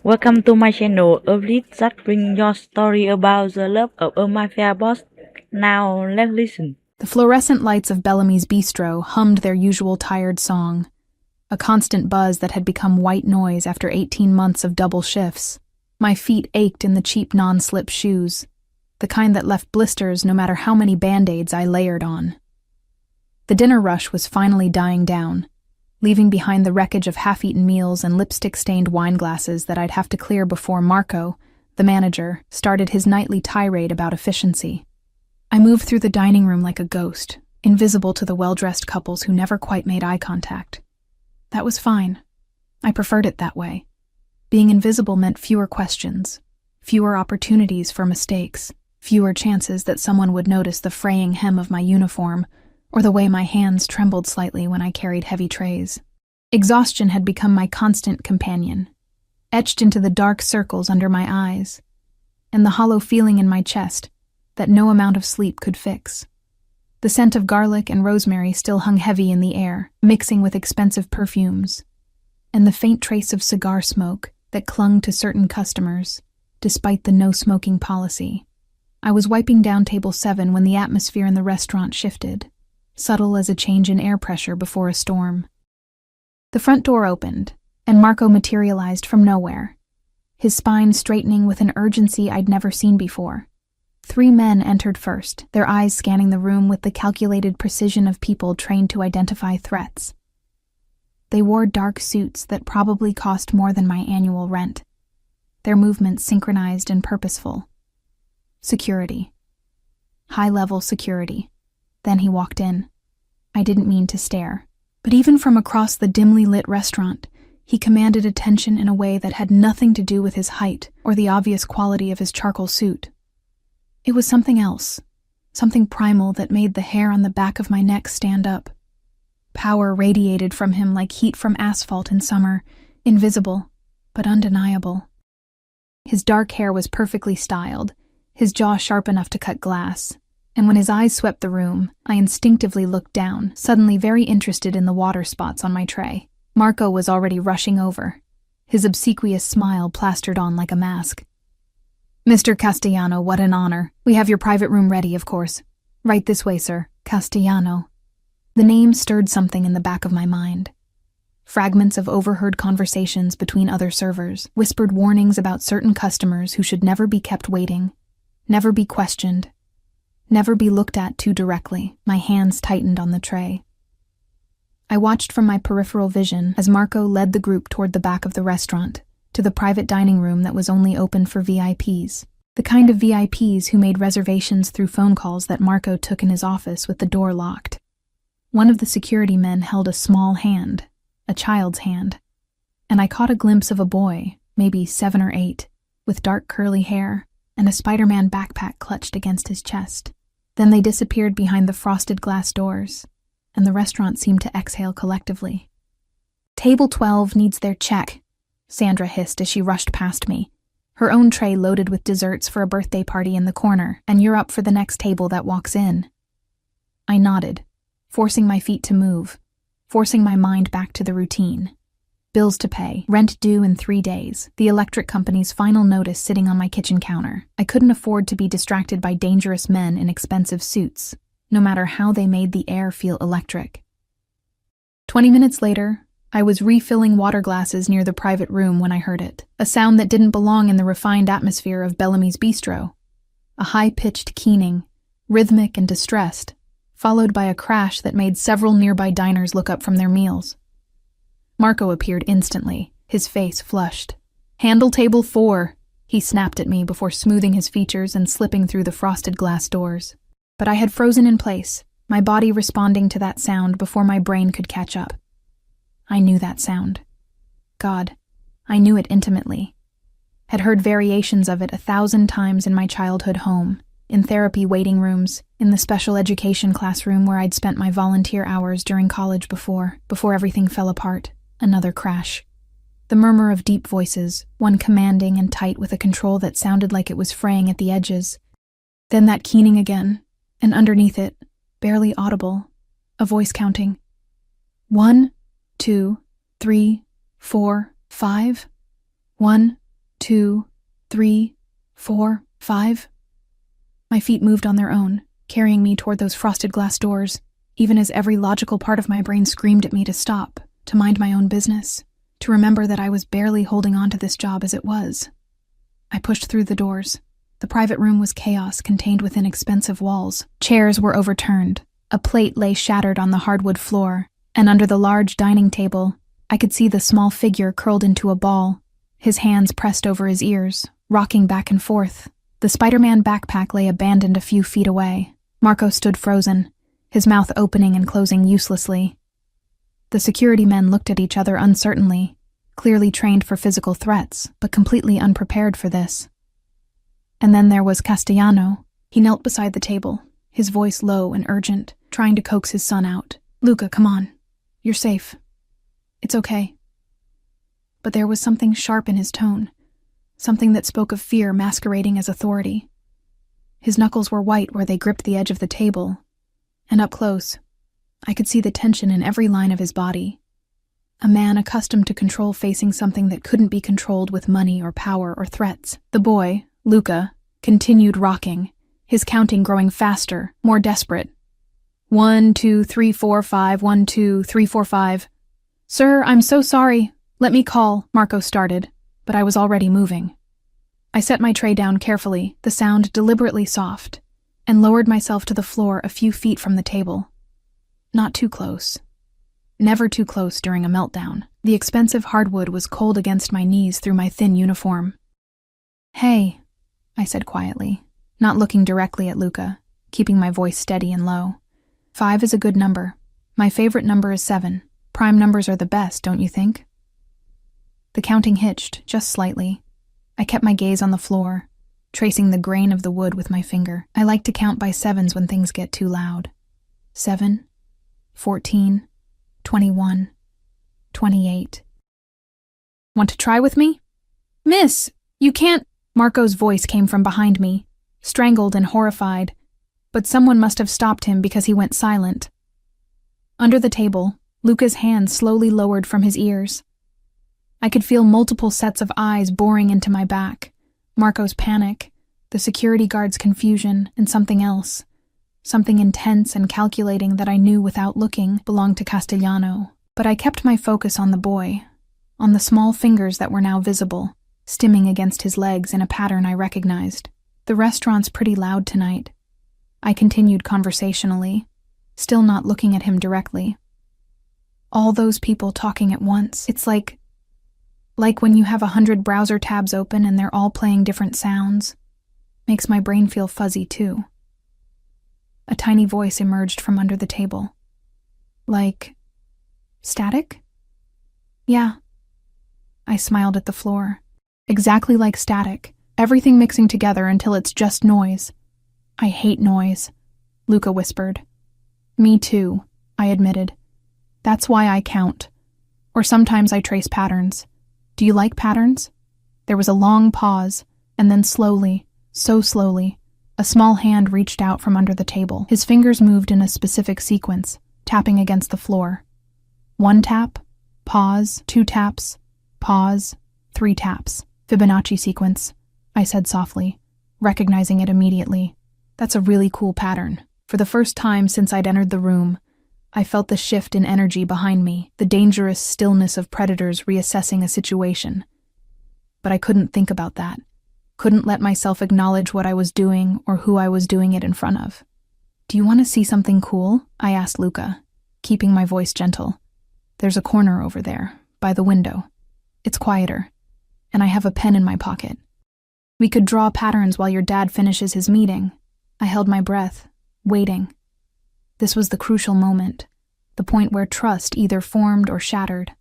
Welcome to my channel, a list that brings your story about the love of a mafia boss. Now let's listen. The fluorescent lights of Bellamy's bistro hummed their usual tired song, a constant buzz that had become white noise after 18 months of double shifts. My feet ached in the cheap non-slip shoes, the kind that left blisters no matter how many Band-Aids I layered on. The dinner rush was finally dying down, leaving behind the wreckage of half-eaten meals and lipstick-stained wine glasses that I'd have to clear before Marco, the manager, started his nightly tirade about efficiency. I moved through the dining room like a ghost, invisible to the well-dressed couples who never quite made eye contact. That was fine. I preferred it that way. Being invisible meant fewer questions, fewer opportunities for mistakes, fewer chances that someone would notice the fraying hem of my uniform or the way my hands trembled slightly when I carried heavy trays. Exhaustion had become my constant companion, etched into the dark circles under my eyes, and the hollow feeling in my chest that no amount of sleep could fix. The scent of garlic and rosemary still hung heavy in the air, mixing with expensive perfumes, and the faint trace of cigar smoke that clung to certain customers, despite the no-smoking policy. I was wiping down table 7 when the atmosphere in the restaurant shifted, subtle as a change in air pressure before a storm. The front door opened, and Marco materialized from nowhere, his spine straightening with an urgency I'd never seen before. 3 men entered first, their eyes scanning the room with the calculated precision of people trained to identify threats. They wore dark suits that probably cost more than my annual rent, their movements synchronized and purposeful. Security. High-level security. Then he walked in. I didn't mean to stare, but even from across the dimly lit restaurant, he commanded attention in a way that had nothing to do with his height or the obvious quality of his charcoal suit. It was something else, something primal that made the hair on the back of my neck stand up. Power radiated from him like heat from asphalt in summer, invisible, but undeniable. His dark hair was perfectly styled, his jaw sharp enough to cut glass, and when his eyes swept the room, I instinctively looked down, suddenly very interested in the water spots on my tray. Marco was already rushing over, his obsequious smile plastered on like a mask. "Mr. Castellano, what an honor. We have your private room ready, of course. Right this way, sir. Castellano." The name stirred something in the back of my mind. Fragments of overheard conversations between other servers, whispered warnings about certain customers who should never be kept waiting, never be questioned, never be looked at too directly. My hands tightened on the tray. I watched from my peripheral vision as Marco led the group toward the back of the restaurant, to the private dining room that was only open for VIPs. The kind of VIPs who made reservations through phone calls that Marco took in his office with the door locked. One of the security men held a small hand, a child's hand, and I caught a glimpse of a boy, maybe 7 or 8, with dark curly hair and a Spider-Man backpack clutched against his chest. Then they disappeared behind the frosted glass doors, and the restaurant seemed to exhale collectively. "Table 12 needs their check," Sandra hissed as she rushed past me, her own tray loaded with desserts for a birthday party in the corner, "and you're up for the next table that walks in." I nodded, forcing my feet to move, forcing my mind back to the routine. Bills to pay, rent due in 3 days, the electric company's final notice sitting on my kitchen counter. I couldn't afford to be distracted by dangerous men in expensive suits, no matter how they made the air feel electric. 20 minutes later, I was refilling water glasses near the private room when I heard it, a sound that didn't belong in the refined atmosphere of Bellamy's bistro. A high-pitched keening, rhythmic and distressed, followed by a crash that made several nearby diners look up from their meals. Marco appeared instantly, his face flushed. "Handle table 4, he snapped at me before smoothing his features and slipping through the frosted glass doors. But I had frozen in place, my body responding to that sound before my brain could catch up. I knew that sound. God, I knew it intimately. Had heard variations of it 1,000 times in my childhood home, in therapy waiting rooms, in the special education classroom where I'd spent my volunteer hours during college before everything fell apart. Another crash. The murmur of deep voices, one commanding and tight with a control that sounded like it was fraying at the edges. Then that keening again, and underneath it, barely audible, a voice counting. 1, 2, 3, 4, 5. 1, 2, 3, 4, 5. My feet moved on their own, carrying me toward those frosted glass doors, even as every logical part of my brain screamed at me to stop, to mind my own business, to remember that I was barely holding on to this job as it was. I pushed through the doors. The private room was chaos contained within expensive walls. Chairs were overturned. A plate lay shattered on the hardwood floor, and under the large dining table, I could see the small figure curled into a ball, his hands pressed over his ears, rocking back and forth. The Spider-Man backpack lay abandoned a few feet away. Marco stood frozen, his mouth opening and closing uselessly. The security men looked at each other uncertainly, clearly trained for physical threats, but completely unprepared for this. And then there was Castellano. He knelt beside the table, his voice low and urgent, trying to coax his son out. "Luca, come on. You're safe. It's okay." But there was something sharp in his tone, something that spoke of fear masquerading as authority. His knuckles were white where they gripped the edge of the table, and up close, I could see the tension in every line of his body. A man accustomed to control facing something that couldn't be controlled with money or power or threats. The boy, Luca, continued rocking, his counting growing faster, more desperate. 1, 2, 3, 4, 5, 1, 2, 3, 4, 5. "Sir, I'm so sorry. Let me call," Marco started, but I was already moving. I set my tray down carefully, the sound deliberately soft, and lowered myself to the floor a few feet from the table. Not too close. Never too close during a meltdown. The expensive hardwood was cold against my knees through my thin uniform. "Hey," I said quietly, not looking directly at Luca, keeping my voice steady and low. 5 is a good number. My favorite number is 7. Prime numbers are the best, don't you think? The counting hitched, just slightly. I kept my gaze on the floor, tracing the grain of the wood with my finger. I like to count by 7s when things get too loud. 7, 14, 21, 28. "Want to try with me?" "Miss, you can't—" Marco's voice came from behind me, strangled and horrified, but someone must have stopped him because he went silent. Under the table, Luca's hand slowly lowered from his ears. I could feel multiple sets of eyes boring into my back, Marco's panic, the security guard's confusion, and something else. Something intense and calculating that I knew without looking belonged to Castellano. But I kept my focus on the boy, on the small fingers that were now visible, stimming against his legs in a pattern I recognized. "The restaurant's pretty loud tonight," I continued conversationally, still not looking at him directly. "All those people talking at once. It's like when you have 100 browser tabs open and they're all playing different sounds. Makes my brain feel fuzzy too." A tiny voice emerged from under the table. "Like static?" "Yeah." I smiled at the floor. "Exactly like static. Everything mixing together until it's just noise." "I hate noise," Luca whispered. "Me too," I admitted. "That's why I count. Or sometimes I trace patterns. Do you like patterns?" There was a long pause, and then slowly, so slowly, a small hand reached out from under the table. His fingers moved in a specific sequence, tapping against the floor. 1 tap, pause, 2 taps, pause, 3 taps. "Fibonacci sequence," I said softly, recognizing it immediately. "That's a really cool pattern." For the first time since I'd entered the room, I felt the shift in energy behind me, the dangerous stillness of predators reassessing a situation. But I couldn't think about that. Couldn't let myself acknowledge what I was doing or who I was doing it in front of. "Do you want to see something cool?" I asked Luca, keeping my voice gentle. "There's a corner over there, by the window. It's quieter, and I have a pen in my pocket. We could draw patterns while your dad finishes his meeting." I held my breath, waiting. This was the crucial moment, the point where trust either formed or shattered.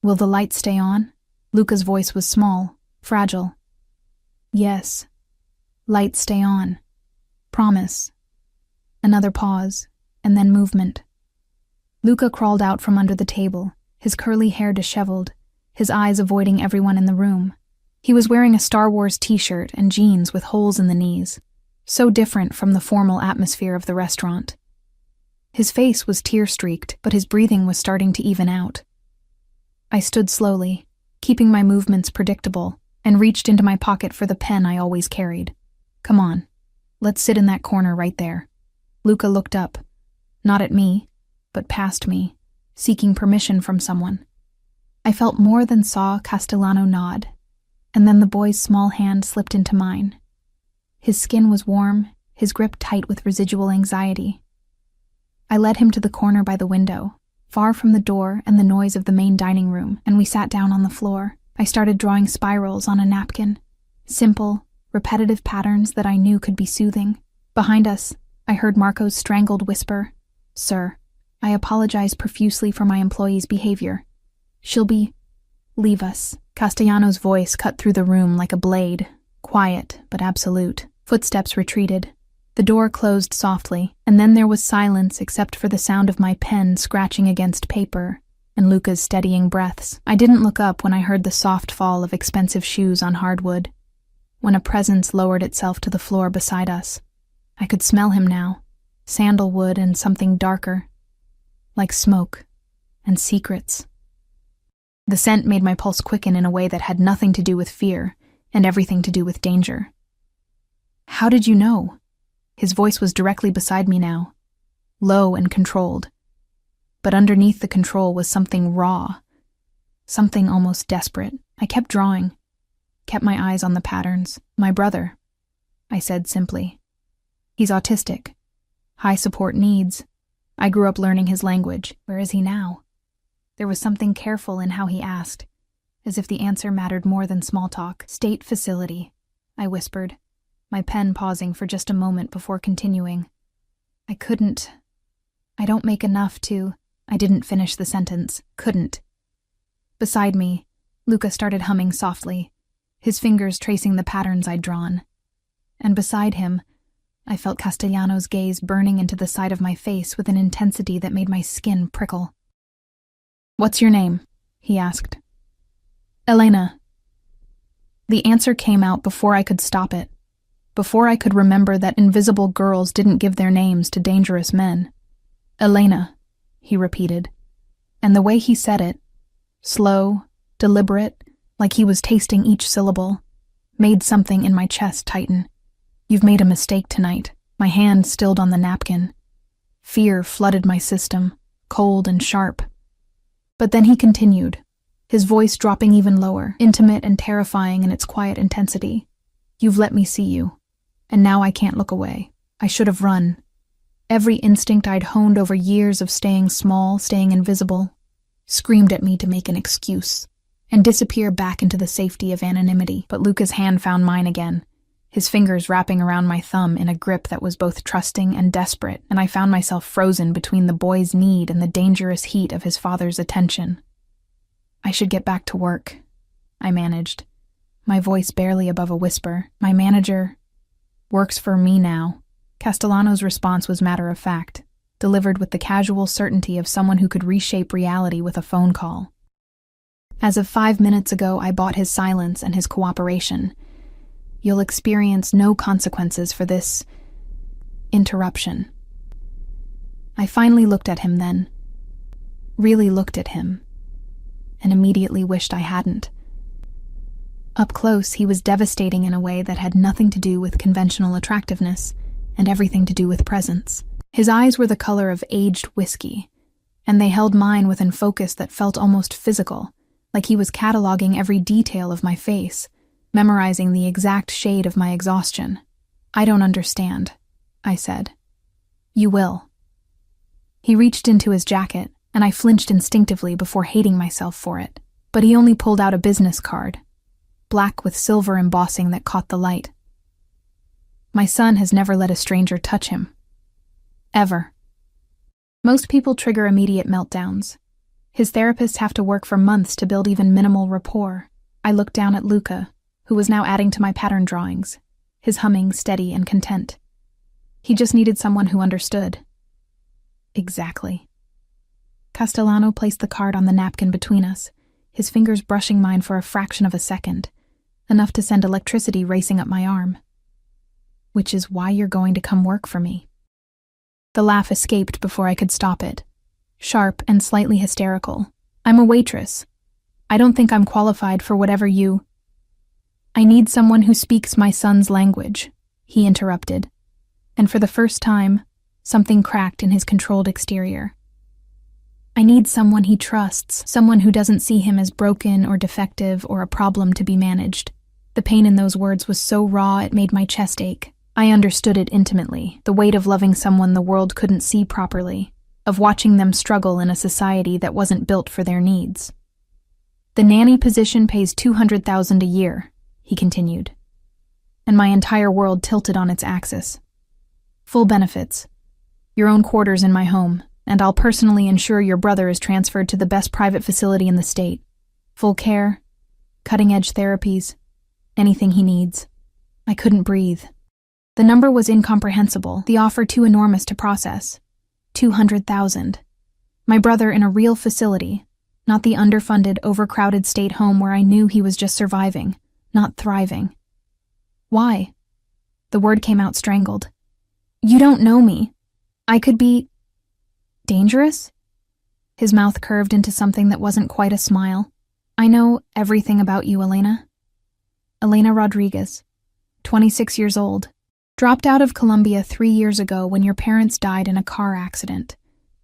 "Will the light stay on?" Luca's voice was small, fragile. "Yes. Light stay on. Promise." Another pause, and then movement. Luca crawled out from under the table, his curly hair disheveled, his eyes avoiding everyone in the room. He was wearing a Star Wars t-shirt and jeans with holes in the knees, so different from the formal atmosphere of the restaurant. His face was tear-streaked, but his breathing was starting to even out. I stood slowly, keeping my movements predictable, and reached into my pocket for the pen I always carried. "Come on, let's sit in that corner right there." Luca looked up, not at me, but past me, seeking permission from someone. I felt more than saw Castellano nod, and then the boy's small hand slipped into mine. His skin was warm, his grip tight with residual anxiety. I led him to the corner by the window, far from the door and the noise of the main dining room, and we sat down on the floor. I started drawing spirals on a napkin, simple, repetitive patterns that I knew could be soothing. Behind us, I heard Marco's strangled whisper, "Sir, I apologize profusely for my employee's behavior. Leave us." Castellano's voice cut through the room like a blade, quiet but absolute. Footsteps retreated. The door closed softly, and then there was silence except for the sound of my pen scratching against paper and Luca's steadying breaths. I didn't look up when I heard the soft fall of expensive shoes on hardwood, when a presence lowered itself to the floor beside us. I could smell him now, sandalwood and something darker, like smoke and secrets. The scent made my pulse quicken in a way that had nothing to do with fear and everything to do with danger. "How did you know?" His voice was directly beside me now, low and controlled. But underneath the control was something raw, something almost desperate. I kept drawing, kept my eyes on the patterns. "My brother," I said simply. "He's autistic. High support needs. I grew up learning his language. Where is he now?" There was something careful in how he asked, as if the answer mattered more than small talk. "State facility," I whispered, my pen pausing for just a moment before continuing. I don't make enough to... I didn't finish the sentence. Couldn't. Beside me, Luca started humming softly, his fingers tracing the patterns I'd drawn. And beside him, I felt Castellano's gaze burning into the side of my face with an intensity that made my skin prickle. "What's your name?" he asked. "Elena." The answer came out before I could stop it, before I could remember that invisible girls didn't give their names to dangerous men. "Elena," he repeated, and the way he said it, slow, deliberate, like he was tasting each syllable, made something in my chest tighten. "You've made a mistake tonight." My hand stilled on the napkin. Fear flooded my system, cold and sharp. But then he continued, his voice dropping even lower, intimate and terrifying in its quiet intensity. "You've let me see you, and now I can't look away. I should have run. Every instinct I'd honed over years of staying small, staying invisible, screamed at me to make an excuse and disappear back into the safety of anonymity." But Luca's hand found mine again, his fingers wrapping around my thumb in a grip that was both trusting and desperate, and I found myself frozen between the boy's need and the dangerous heat of his father's attention. "I should get back to work," I managed, my voice barely above a whisper. "My manager works for me now." Castellano's response was matter-of-fact, delivered with the casual certainty of someone who could reshape reality with a phone call. As of 5 minutes ago, I bought his silence and his cooperation. "You'll experience no consequences for this interruption." I finally looked at him then, really looked at him, and immediately wished I hadn't. Up close, he was devastating in a way that had nothing to do with conventional attractiveness and everything to do with presence. His eyes were the color of aged whiskey, and they held mine with a focus that felt almost physical, like he was cataloging every detail of my face, memorizing the exact shade of my exhaustion. "I don't understand," I said. "You will." He reached into his jacket, and I flinched instinctively before hating myself for it. But he only pulled out a business card, black with silver embossing that caught the light. "My son has never let a stranger touch him. Ever." Most people trigger immediate meltdowns. His therapists have to work for months to build even minimal rapport. I looked down at Luca, who was now adding to my pattern drawings, his humming steady and content. He just needed someone who understood. Exactly. Castellano placed the card on the napkin between us, his fingers brushing mine for a fraction of a second, enough to send electricity racing up my arm. "Which is why you're going to come work for me." The laugh escaped before I could stop it, sharp and slightly hysterical. "I'm a waitress. I don't think I'm qualified for whatever you— I need someone who speaks my son's language, he interrupted. And for the first time, something cracked in his controlled exterior. I need someone he trusts, someone who doesn't see him as broken or defective or a problem to be managed. The pain in those words was so raw it made my chest ache. I understood it intimately, the weight of loving someone the world couldn't see properly, of watching them struggle in a society that wasn't built for their needs. The nanny position pays $200,000 a year, he continued, and my entire world tilted on its axis. Full benefits, your own quarters in my home, and I'll personally ensure your brother is transferred to the best private facility in the state. Full care, cutting-edge therapies, anything he needs. I couldn't breathe. The number was incomprehensible, the offer too enormous to process. $200,000. My brother in a real facility, not the underfunded, overcrowded state home where I knew he was just surviving, not thriving. Why? The word came out strangled. You don't know me. I could be— dangerous? His mouth curved into something that wasn't quite a smile. I know everything about you, Elena. Elena Rodriguez, 26 years old. Dropped out of Colombia 3 years ago when your parents died in a car accident.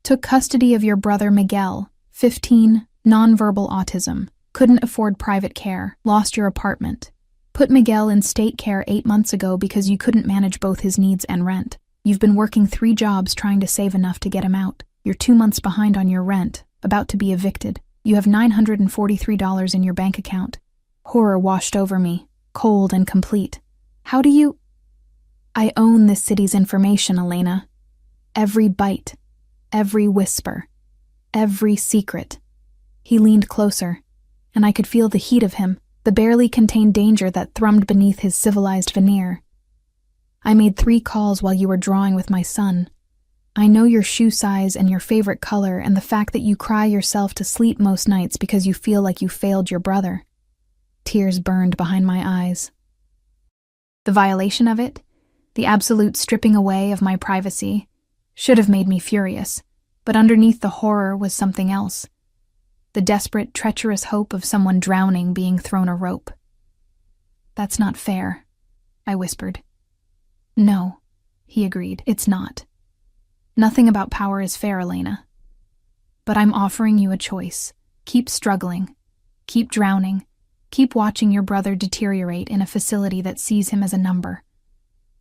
Took custody of your brother Miguel, 15, nonverbal autism. Couldn't afford private care. Lost your apartment. Put Miguel in state care 8 months ago because you couldn't manage both his needs and rent. You've been working 3 jobs trying to save enough to get him out. You're 2 months behind on your rent, about to be evicted. You have $943 in your bank account. Horror washed over me, cold and complete. How do you— I own this city's information, Elena. Every bite, every whisper, every secret. He leaned closer, and I could feel the heat of him, the barely contained danger that thrummed beneath his civilized veneer. I made 3 calls while you were drawing with my son. I know your shoe size and your favorite color and the fact that you cry yourself to sleep most nights because you feel like you failed your brother. Tears burned behind my eyes. The violation of it, the absolute stripping away of my privacy, should have made me furious, but underneath the horror was something else. The desperate, treacherous hope of someone drowning being thrown a rope. That's not fair, I whispered. No, he agreed, it's not. Nothing about power is fair, Elena. But I'm offering you a choice. Keep struggling. Keep drowning. Keep watching your brother deteriorate in a facility that sees him as a number.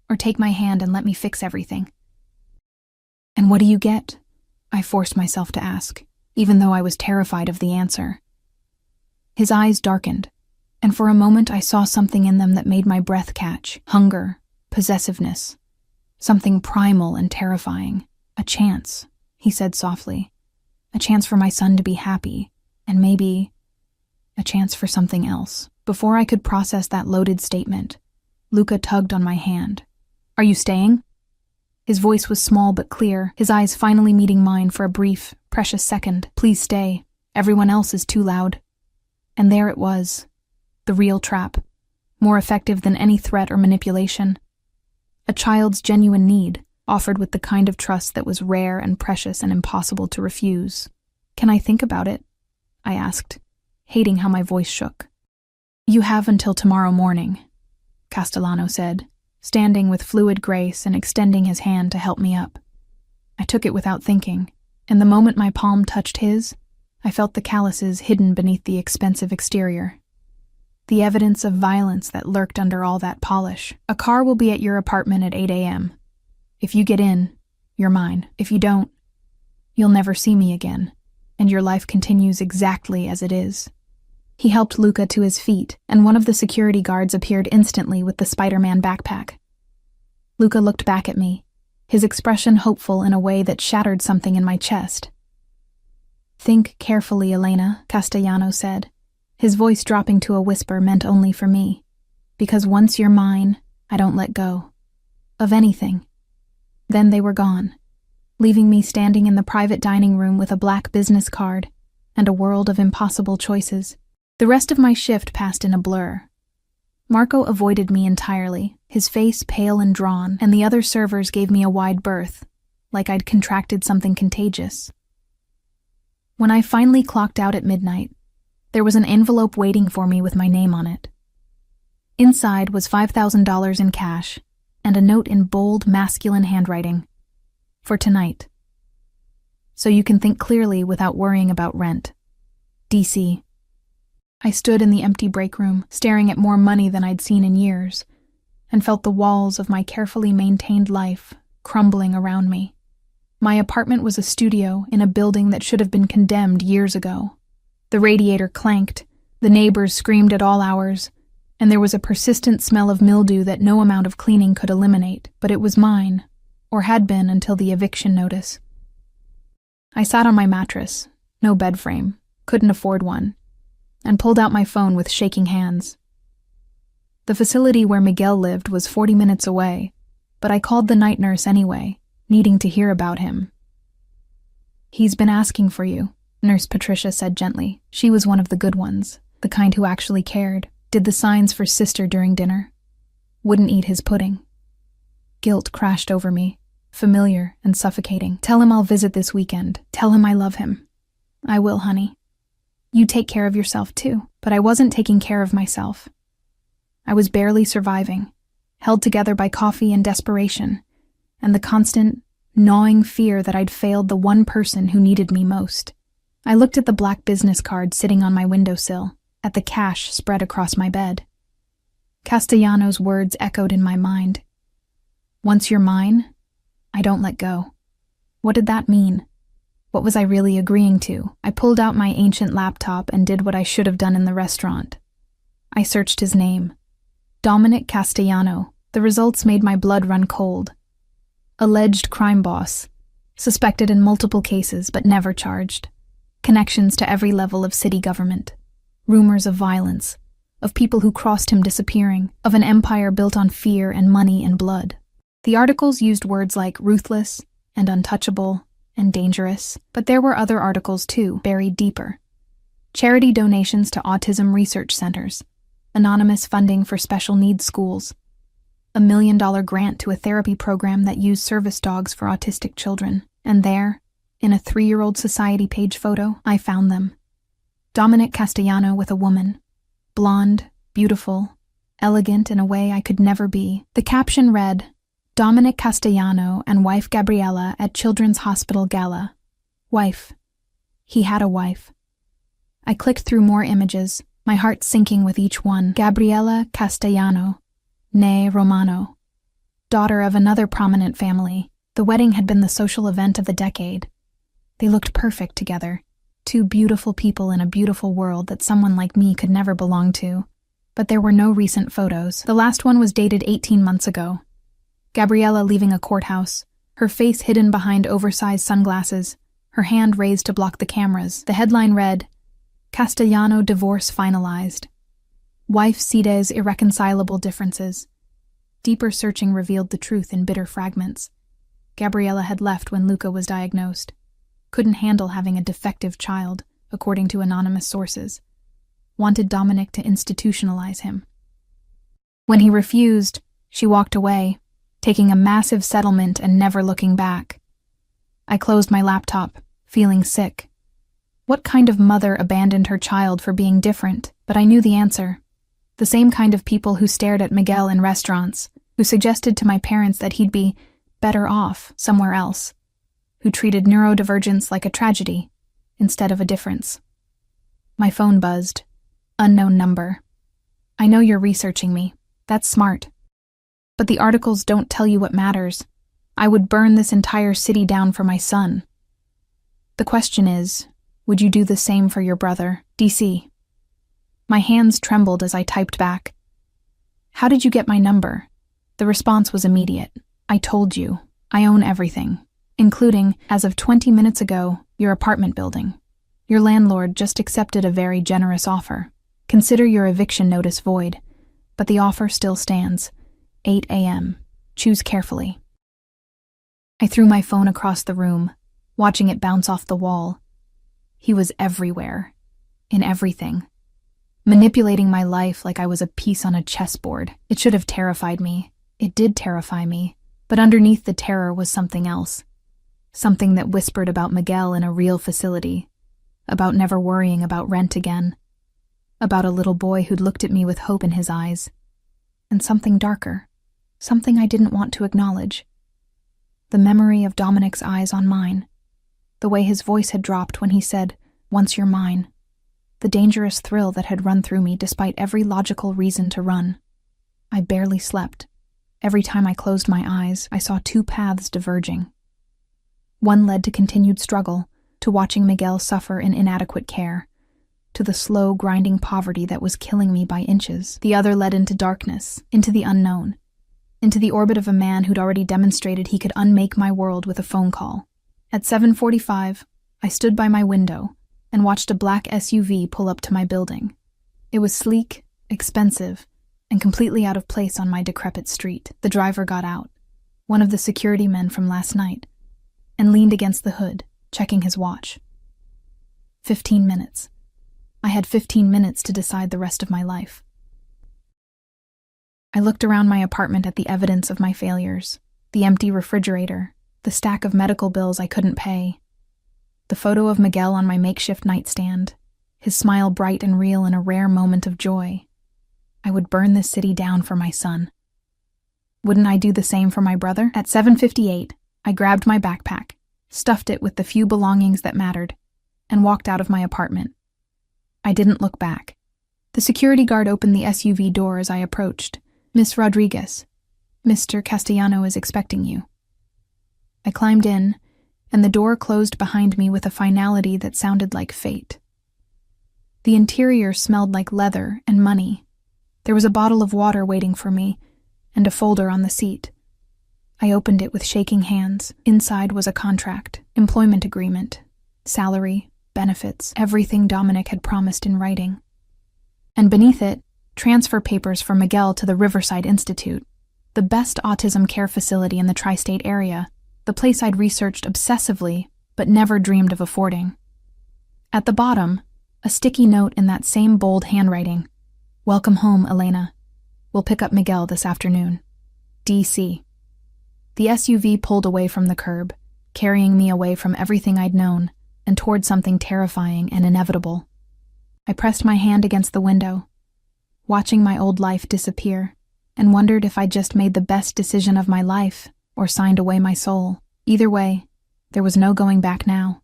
Or take my hand and let me fix everything. And what do you get? I forced myself to ask, even though I was terrified of the answer. His eyes darkened, and for a moment I saw something in them that made my breath catch. Hunger, possessiveness, something primal and terrifying. A chance, he said softly. A chance for my son to be happy, and maybe a chance for something else. Before I could process that loaded statement, Luca tugged on my hand. Are you staying? His voice was small but clear, his eyes finally meeting mine for a brief, precious second. Please stay. Everyone else is too loud. And there it was. The real trap. More effective than any threat or manipulation. A child's genuine need, offered with the kind of trust that was rare and precious and impossible to refuse. Can I think about it? I asked, hating how my voice shook. You have until tomorrow morning, Castellano said, standing with fluid grace and extending his hand to help me up. I took it without thinking, and the moment my palm touched his, I felt the calluses hidden beneath the expensive exterior. The evidence of violence that lurked under all that polish. A car will be at your apartment at 8 a.m. If you get in, you're mine. If you don't, you'll never see me again, and your life continues exactly as it is. He helped Luca to his feet, and one of the security guards appeared instantly with the Spider-Man backpack. Luca looked back at me, his expression hopeful in a way that shattered something in my chest. Think carefully, Elena, Castellano said, his voice dropping to a whisper meant only for me. Because once you're mine, I don't let go. Of anything. Then they were gone, leaving me standing in the private dining room with a black business card and a world of impossible choices. The rest of my shift passed in a blur. Marco avoided me entirely, his face pale and drawn, and the other servers gave me a wide berth, like I'd contracted something contagious. When I finally clocked out at midnight, There was an envelope waiting for me with my name on it. Inside was $5,000 in cash and a note in bold, masculine handwriting. For tonight. So you can think clearly without worrying about rent. DC. I stood in the empty break room, staring at more money than I'd seen in years, and felt the walls of my carefully maintained life crumbling around me. My apartment was a studio in a building that should have been condemned years ago. The radiator clanked, the neighbors screamed at all hours, and there was a persistent smell of mildew that no amount of cleaning could eliminate, but it was mine, or had been until the eviction notice. I sat on my mattress, no bed frame, couldn't afford one, and pulled out my phone with shaking hands. The facility where Miguel lived was 40 minutes away, but I called the night nurse anyway, needing to hear about him. "He's been asking for you," Nurse Patricia said gently. She was one of the good ones, the kind who actually cared, did the signs for sister during dinner, wouldn't eat his pudding. Guilt crashed over me, familiar and suffocating. "Tell him I'll visit this weekend. Tell him I love him." "I will, honey. You take care of yourself too." But I wasn't taking care of myself. I was barely surviving, held together by coffee and desperation, and the constant, gnawing fear that I'd failed the one person who needed me most. I looked at the black business card sitting on my windowsill, at the cash spread across my bed. Castellano's words echoed in my mind. "Once you're mine, I don't let go." What did that mean? What was I really agreeing to? I pulled out my ancient laptop and did what I should have done in the restaurant. I searched his name. Dominic Castellano. The results made my blood run cold. Alleged crime boss. Suspected in multiple cases but never charged. Connections to every level of city government. Rumors of violence. Of people who crossed him disappearing. Of an empire built on fear and money and blood. The articles used words like ruthless and untouchable and dangerous, but there were other articles too, buried deeper. Charity donations to autism research centers, anonymous funding for special needs schools, $1 million grant to a therapy program that used service dogs for autistic children, and there, in a 3-year-old society page photo, I found them. Dominic Castellano with a woman, blonde, beautiful, elegant in a way I could never be. The caption read, "Dominic Castellano and wife Gabriela at Children's Hospital Gala. Wife. He had a wife." I clicked through more images, my heart sinking with each one. Gabriela Castellano, née Romano. Daughter of another prominent family. The wedding had been the social event of the decade. They looked perfect together. Two beautiful people in a beautiful world that someone like me could never belong to. But there were no recent photos. The last one was dated 18 months ago. Gabriela leaving a courthouse, her face hidden behind oversized sunglasses, her hand raised to block the cameras. The headline read, "Castellano divorce finalized. Wife Cide's irreconcilable differences." Deeper searching revealed the truth in bitter fragments. Gabriela had left when Luca was diagnosed. Couldn't handle having a defective child, according to anonymous sources. Wanted Dominic to institutionalize him. When he refused, she walked away, taking a massive settlement and never looking back. I closed my laptop, feeling sick. What kind of mother abandoned her child for being different? But I knew the answer. The same kind of people who stared at Miguel in restaurants, who suggested to my parents that he'd be better off somewhere else, who treated neurodivergence like a tragedy instead of a difference. My phone buzzed. Unknown number. "I know you're researching me. That's smart. But the articles don't tell you what matters. I would burn this entire city down for my son. The question is, would you do the same for your brother, DC?" My hands trembled as I typed back. "How did you get my number?" The response was immediate. "I told you. I own everything, including, as of 20 minutes ago, your apartment building. Your landlord just accepted a very generous offer. Consider your eviction notice void, but the offer still stands. 8 a.m. Choose carefully." I threw my phone across the room, watching it bounce off the wall. He was everywhere, in everything, manipulating my life like I was a piece on a chessboard. It should have terrified me. It did terrify me, but underneath the terror was something else. Something that whispered about Miguel in a real facility, about never worrying about rent again, about a little boy who'd looked at me with hope in his eyes, and something darker, something I didn't want to acknowledge. The memory of Dominic's eyes on mine, the way his voice had dropped when he said, "Once you're mine," the dangerous thrill that had run through me despite every logical reason to run. I barely slept. Every time I closed my eyes, I saw two paths diverging. One led to continued struggle, to watching Miguel suffer in inadequate care, to the slow, grinding poverty that was killing me by inches. The other led into darkness, into the unknown, into the orbit of a man who'd already demonstrated he could unmake my world with a phone call. At 7:45, I stood by my window and watched a black SUV pull up to my building. It was sleek, expensive, and completely out of place on my decrepit street. The driver got out, one of the security men from last night, and leaned against the hood, checking his watch. 15 minutes. I had 15 minutes to decide the rest of my life. I looked around my apartment at the evidence of my failures, the empty refrigerator, the stack of medical bills I couldn't pay, the photo of Miguel on my makeshift nightstand, his smile bright and real in a rare moment of joy. I would burn this city down for my son. Wouldn't I do the same for my brother? At 7:58, I grabbed my backpack, stuffed it with the few belongings that mattered, and walked out of my apartment. I didn't look back. The security guard opened the SUV door as I approached. "Miss Rodriguez, Mr. Castellano is expecting you." I climbed in, and the door closed behind me with a finality that sounded like fate. The interior smelled like leather and money. There was a bottle of water waiting for me, and a folder on the seat. I opened it with shaking hands. Inside was a contract, employment agreement, salary, benefits, everything Dominic had promised in writing. And beneath it, transfer papers for Miguel to the Riverside Institute, the best autism care facility in the tri-state area, the place I'd researched obsessively but never dreamed of affording. At the bottom, a sticky note in that same bold handwriting. "Welcome home, Elena. We'll pick up Miguel this afternoon. DC." The SUV pulled away from the curb, carrying me away from everything I'd known and toward something terrifying and inevitable. I pressed my hand against the window, watching my old life disappear, and wondered if I'd just made the best decision of my life or signed away my soul. Either way, there was no going back now.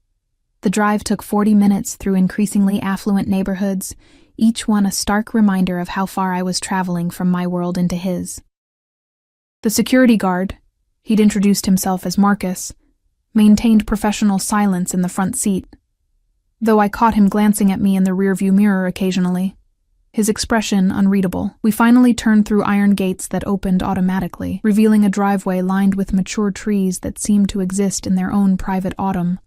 The drive took 40 minutes through increasingly affluent neighborhoods, each one a stark reminder of how far I was traveling from my world into his. The security guard, he'd introduced himself as Marcus, maintained professional silence in the front seat, though I caught him glancing at me in the rearview mirror occasionally, his expression unreadable. We finally turned through iron gates that opened automatically, revealing a driveway lined with mature trees that seemed to exist in their own private autumn,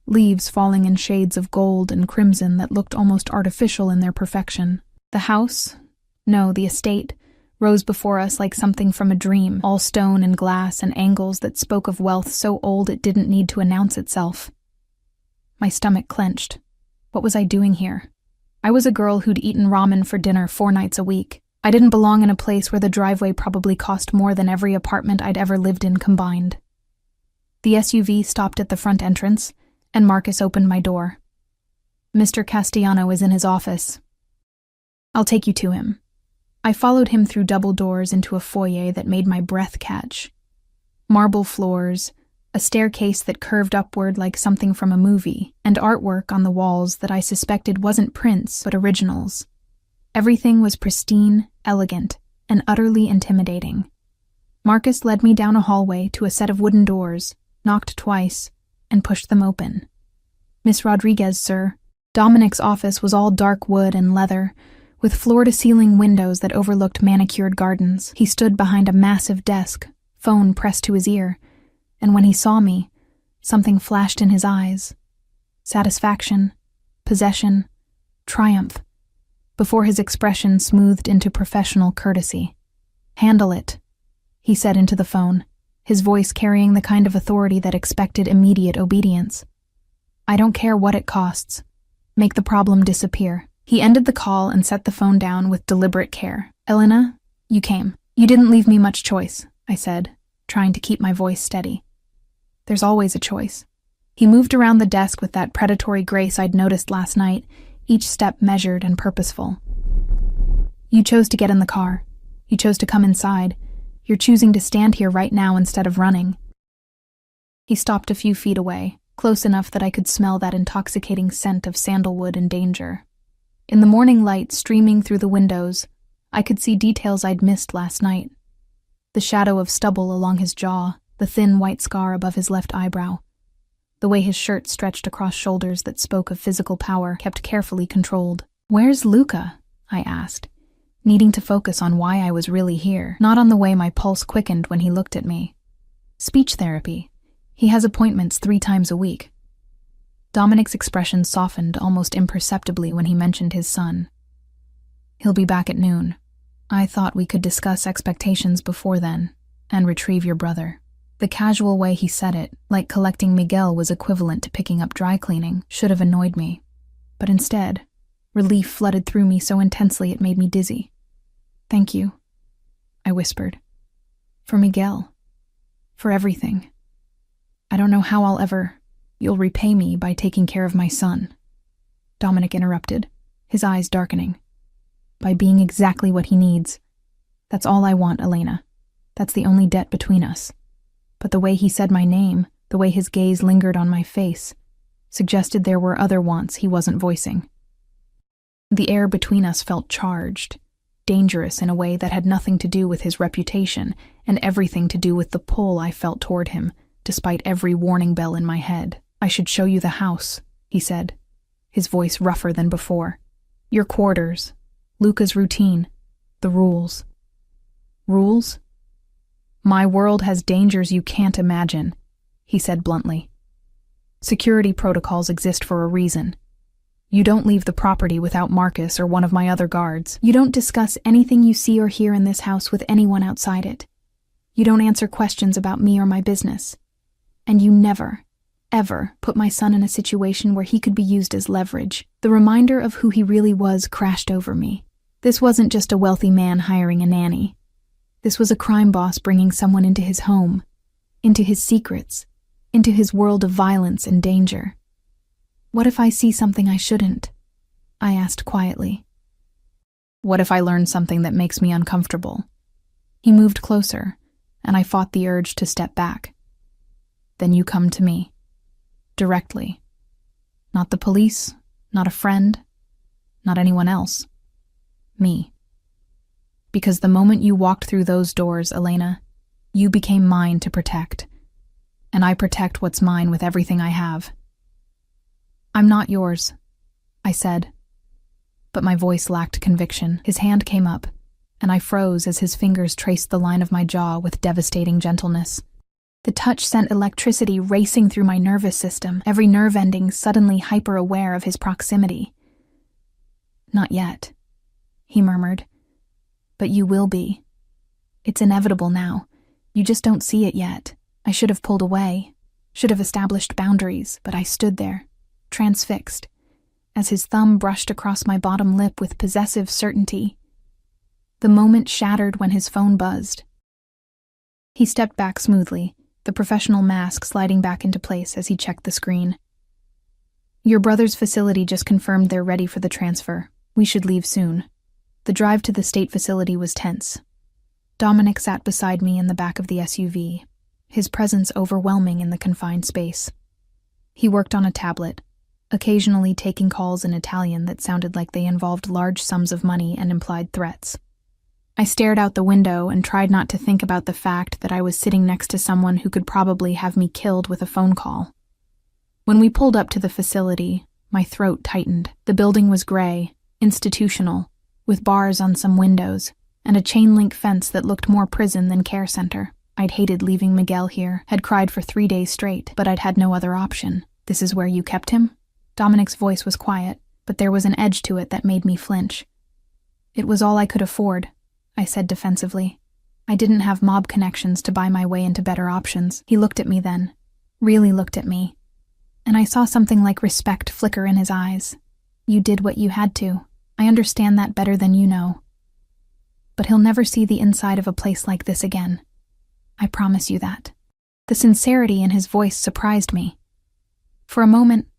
leaves falling in shades of gold and crimson that looked almost artificial in their perfection. The house, no, the estate, rose before us like something from a dream, all stone and glass and angles that spoke of wealth so old it didn't need to announce itself. My stomach clenched. What was I doing here? I was a girl who'd eaten ramen for dinner 4 nights a week. I didn't belong in a place where the driveway probably cost more than every apartment I'd ever lived in combined. The SUV stopped at the front entrance, and Marcus opened my door. "Mr. Castellano is in his office. I'll take you to him." I followed him through double doors into a foyer that made my breath catch. Marble floors, a staircase that curved upward like something from a movie, and artwork on the walls that I suspected wasn't prints but originals. Everything was pristine, elegant, and utterly intimidating. Marcus led me down a hallway to a set of wooden doors, knocked twice, and pushed them open. "Miss Rodriguez, sir." Dominic's office was all dark wood and leather, with floor-to-ceiling windows that overlooked manicured gardens. He stood behind a massive desk, phone pressed to his ear, and when he saw me, something flashed in his eyes. Satisfaction, possession, triumph, before his expression smoothed into professional courtesy. "Handle it," he said into the phone, his voice carrying the kind of authority that expected immediate obedience. "I don't care what it costs. Make the problem disappear." He ended the call and set the phone down with deliberate care. "Elena, you came. You didn't leave me much choice," I said, trying to keep my voice steady. "There's always a choice." He moved around the desk with that predatory grace I'd noticed last night, each step measured and purposeful. You chose to get in the car. You chose to come inside. You're choosing to stand here right now instead of running. He stopped a few feet away, close enough that I could smell that intoxicating scent of sandalwood and danger. In the morning light streaming through the windows, I could see details I'd missed last night. The shadow of stubble along his jaw, the thin white scar above his left eyebrow. The way his shirt stretched across shoulders that spoke of physical power, kept carefully controlled. "Where's Luca?" I asked, needing to focus on why I was really here, not on the way my pulse quickened when he looked at me. "Speech therapy. He has appointments 3 times a week." Dominic's expression softened almost imperceptibly when he mentioned his son. "He'll be back at noon. I thought we could discuss expectations before then, and retrieve your brother." The casual way he said it, like collecting Miguel was equivalent to picking up dry cleaning, should have annoyed me. But instead, relief flooded through me so intensely it made me dizzy. "Thank you," I whispered. "For Miguel. For everything. I don't know how you'll repay me by taking care of my son." Dominic interrupted, his eyes darkening. "By being exactly what he needs. That's all I want, Elena. That's the only debt between us." But the way he said my name, the way his gaze lingered on my face, suggested there were other wants he wasn't voicing. The air between us felt charged, dangerous in a way that had nothing to do with his reputation and everything to do with the pull I felt toward him, despite every warning bell in my head. "I should show you the house," he said, his voice rougher than before. "Your quarters, Luca's routine, the rules." "Rules? My world has dangers you can't imagine," he said bluntly. "Security protocols exist for a reason. You don't leave the property without Marcus or one of my other guards. You don't discuss anything you see or hear in this house with anyone outside it. You don't answer questions about me or my business. And you never, ever put my son in a situation where he could be used as leverage." The reminder of who he really was crashed over me. This wasn't just a wealthy man hiring a nanny. This was a crime boss bringing someone into his home, into his secrets, into his world of violence and danger. "What if I see something I shouldn't?" I asked quietly. "What if I learn something that makes me uncomfortable?" He moved closer, and I fought the urge to step back. "Then you come to me. Directly. Not the police, not a friend, not anyone else. Me. Because the moment you walked through those doors, Elena, you became mine to protect. And I protect what's mine with everything I have." "I'm not yours," I said. But my voice lacked conviction. His hand came up, and I froze as his fingers traced the line of my jaw with devastating gentleness. The touch sent electricity racing through my nervous system, every nerve ending suddenly hyper-aware of his proximity. "Not yet," he murmured. "But you will be. It's inevitable now. You just don't see it yet. I should have pulled away, should have established boundaries, but I stood there, transfixed, as his thumb brushed across my bottom lip with possessive certainty. The moment shattered when his phone buzzed. He stepped back smoothly, the professional mask sliding back into place as he checked the screen. "Your brother's facility just confirmed they're ready for the transfer. We should leave soon." The drive to the state facility was tense. Dominic sat beside me in the back of the SUV, his presence overwhelming in the confined space. He worked on a tablet, occasionally taking calls in Italian that sounded like they involved large sums of money and implied threats. I stared out the window and tried not to think about the fact that I was sitting next to someone who could probably have me killed with a phone call. When we pulled up to the facility, my throat tightened. The building was gray, institutional, with bars on some windows, and a chain-link fence that looked more prison than care center. I'd hated leaving Miguel here, had cried for 3 days straight, but I'd had no other option. "This is where you kept him?" Dominic's voice was quiet, but there was an edge to it that made me flinch. "It was all I could afford," I said defensively. "I didn't have mob connections to buy my way into better options." He looked at me then, really looked at me, and I saw something like respect flicker in his eyes. "You did what you had to. I understand that better than you know. But he'll never see the inside of a place like this again. I promise you that." The sincerity in his voice surprised me. For a moment,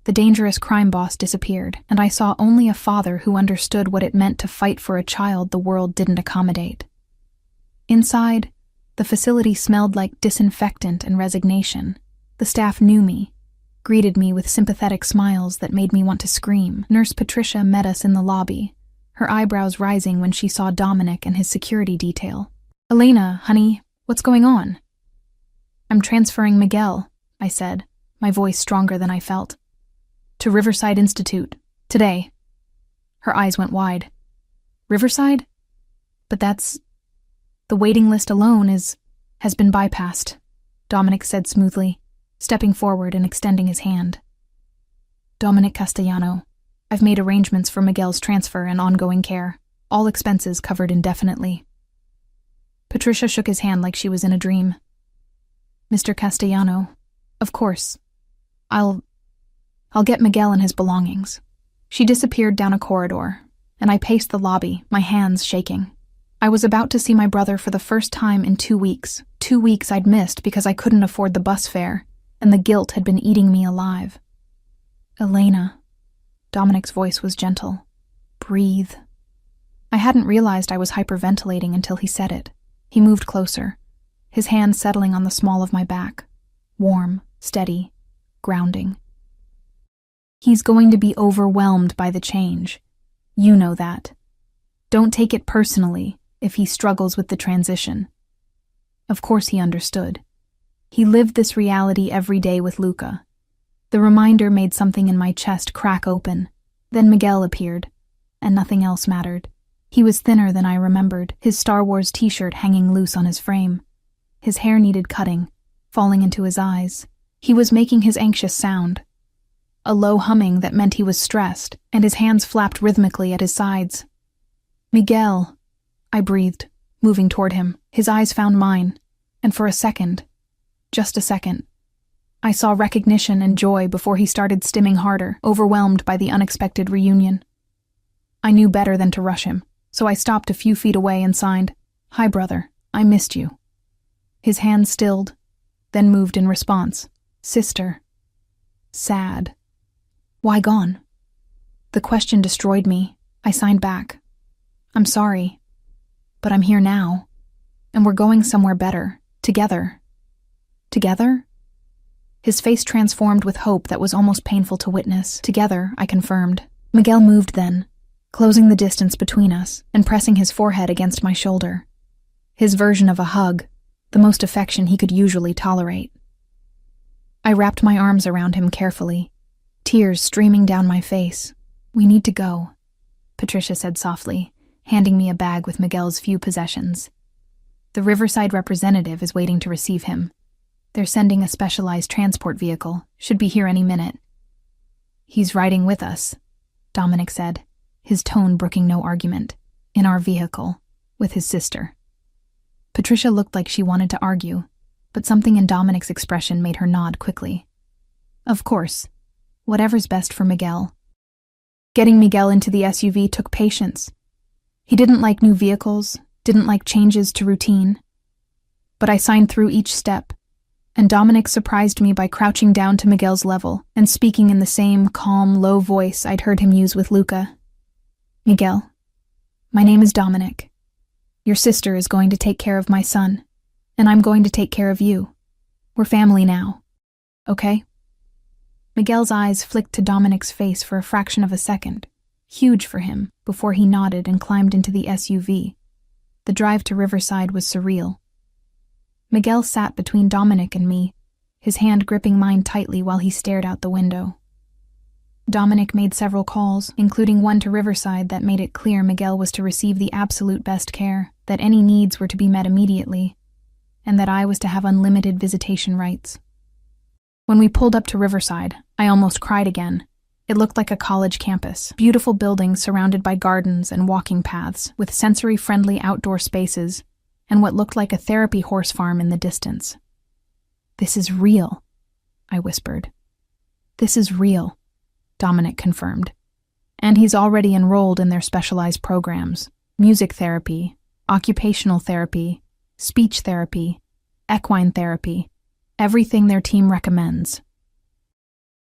The dangerous crime boss disappeared, and I saw only a father who understood what it meant to fight for a child the world didn't accommodate. Inside, the facility smelled like disinfectant and resignation. The staff knew me, greeted me with sympathetic smiles that made me want to scream. Nurse Patricia met us in the lobby, her eyebrows rising when she saw Dominic and his security detail. "Elena, honey, what's going on?" "I'm transferring Miguel," I said, my voice stronger than I felt. "To Riverside Institute, today." Her eyes went wide. "Riverside? But the waiting list alone has been bypassed," Dominic said smoothly, stepping forward and extending his hand. "Dominic Castellano, I've made arrangements for Miguel's transfer and ongoing care, all expenses covered indefinitely." Patricia shook his hand like she was in a dream. "Mr. Castellano, of course. I'll get Miguel and his belongings." She disappeared down a corridor, and I paced the lobby, my hands shaking. I was about to see my brother for the first time in 2 weeks. 2 weeks I'd missed because I couldn't afford the bus fare, and the guilt had been eating me alive. "Elena," Dominic's voice was gentle. "Breathe." I hadn't realized I was hyperventilating until he said it. He moved closer, his hand settling on the small of my back. Warm, steady, grounding. "He's going to be overwhelmed by the change. You know that. Don't take it personally if he struggles with the transition." Of course he understood. He lived this reality every day with Luca. The reminder made something in my chest crack open. Then Miguel appeared, and nothing else mattered. He was thinner than I remembered, his Star Wars t-shirt hanging loose on his frame. His hair needed cutting, falling into his eyes. He was making his anxious sound, a low humming that meant he was stressed, and his hands flapped rhythmically at his sides. "Miguel," I breathed, moving toward him. His eyes found mine, and for a second, just a second, I saw recognition and joy before he started stimming harder, overwhelmed by the unexpected reunion. I knew better than to rush him, so I stopped a few feet away and signed, "Hi, brother, I missed you." His hand stilled, then moved in response. "Sister." Sad. "Why gone?" The question destroyed me. I signed back. "I'm sorry, but I'm here now, and we're going somewhere better, together." "Together?" His face transformed with hope that was almost painful to witness. "Together," I confirmed. Miguel moved then, closing the distance between us and pressing his forehead against my shoulder. His version of a hug, the most affection he could usually tolerate. I wrapped my arms around him carefully, tears streaming down my face. "We need to go," Patricia said softly, handing me a bag with Miguel's few possessions. "The Riverside representative is waiting to receive him. They're sending a specialized transport vehicle, should be here any minute." "He's riding with us," Dominic said, his tone brooking no argument. "In our vehicle, with his sister." Patricia looked like she wanted to argue, but something in Dominic's expression made her nod quickly. "Of course. Whatever's best for Miguel." Getting Miguel into the SUV took patience. He didn't like new vehicles, didn't like changes to routine. But I signed through each step, and Dominic surprised me by crouching down to Miguel's level and speaking in the same calm, low voice I'd heard him use with Luca. "Miguel, my name is Dominic. Your sister is going to take care of my son, and I'm going to take care of you. We're family now. Okay?" Miguel's eyes flicked to Dominic's face for a fraction of a second, huge for him, before he nodded and climbed into the SUV. The drive to Riverside was surreal. Miguel sat between Dominic and me, his hand gripping mine tightly while he stared out the window. Dominic made several calls, including one to Riverside that made it clear Miguel was to receive the absolute best care, that any needs were to be met immediately, and that I was to have unlimited visitation rights. When we pulled up to Riverside, I almost cried again. It looked like a college campus, beautiful buildings surrounded by gardens and walking paths, with sensory-friendly outdoor spaces, and what looked like a therapy horse farm in the distance. "This is real," I whispered. "This is real," Dominic confirmed. "And he's already enrolled in their specialized programs: music therapy, occupational therapy, speech therapy, equine therapy, everything their team recommends."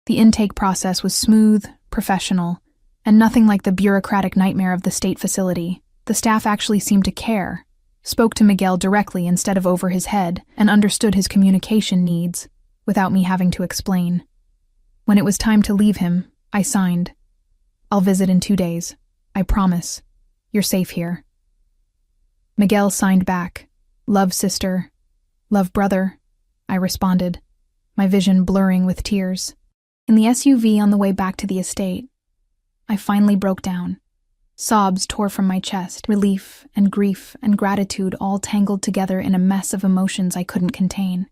The intake process was smooth, professional, and nothing like the bureaucratic nightmare of the state facility. The staff actually seemed to care, spoke to Miguel directly instead of over his head, and understood his communication needs, without me having to explain. When it was time to leave him, I signed. "I'll visit in 2 days. I promise. You're safe here." Miguel signed back. "Love, sister. Love, brother," I responded, my vision blurring with tears. In the SUV on the way back to the estate, I finally broke down. Sobs tore from my chest, relief and grief and gratitude all tangled together in a mess of emotions I couldn't contain.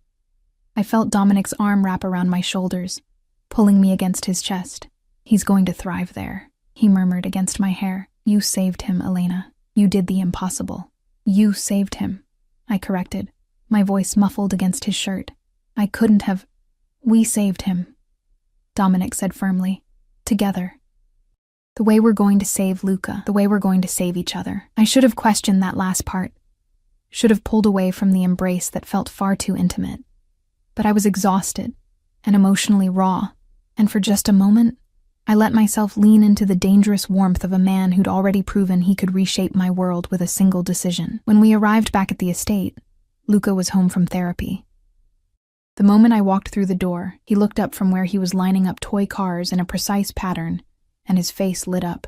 I felt Dominic's arm wrap around my shoulders, pulling me against his chest. "He's going to thrive there," he murmured against my hair. "You saved him, Elena. You did the impossible." "You saved him," I corrected, my voice muffled against his shirt. "I couldn't have—" "We saved him," Dominic said firmly. "Together. The way we're going to save Luca, the way we're going to save each other." I should have questioned that last part. Should have pulled away from the embrace that felt far too intimate. But I was exhausted and emotionally raw, and for just a moment, I let myself lean into the dangerous warmth of a man who'd already proven he could reshape my world with a single decision. When we arrived back at the estate, Luca was home from therapy. The moment I walked through the door, he looked up from where he was lining up toy cars in a precise pattern, and his face lit up.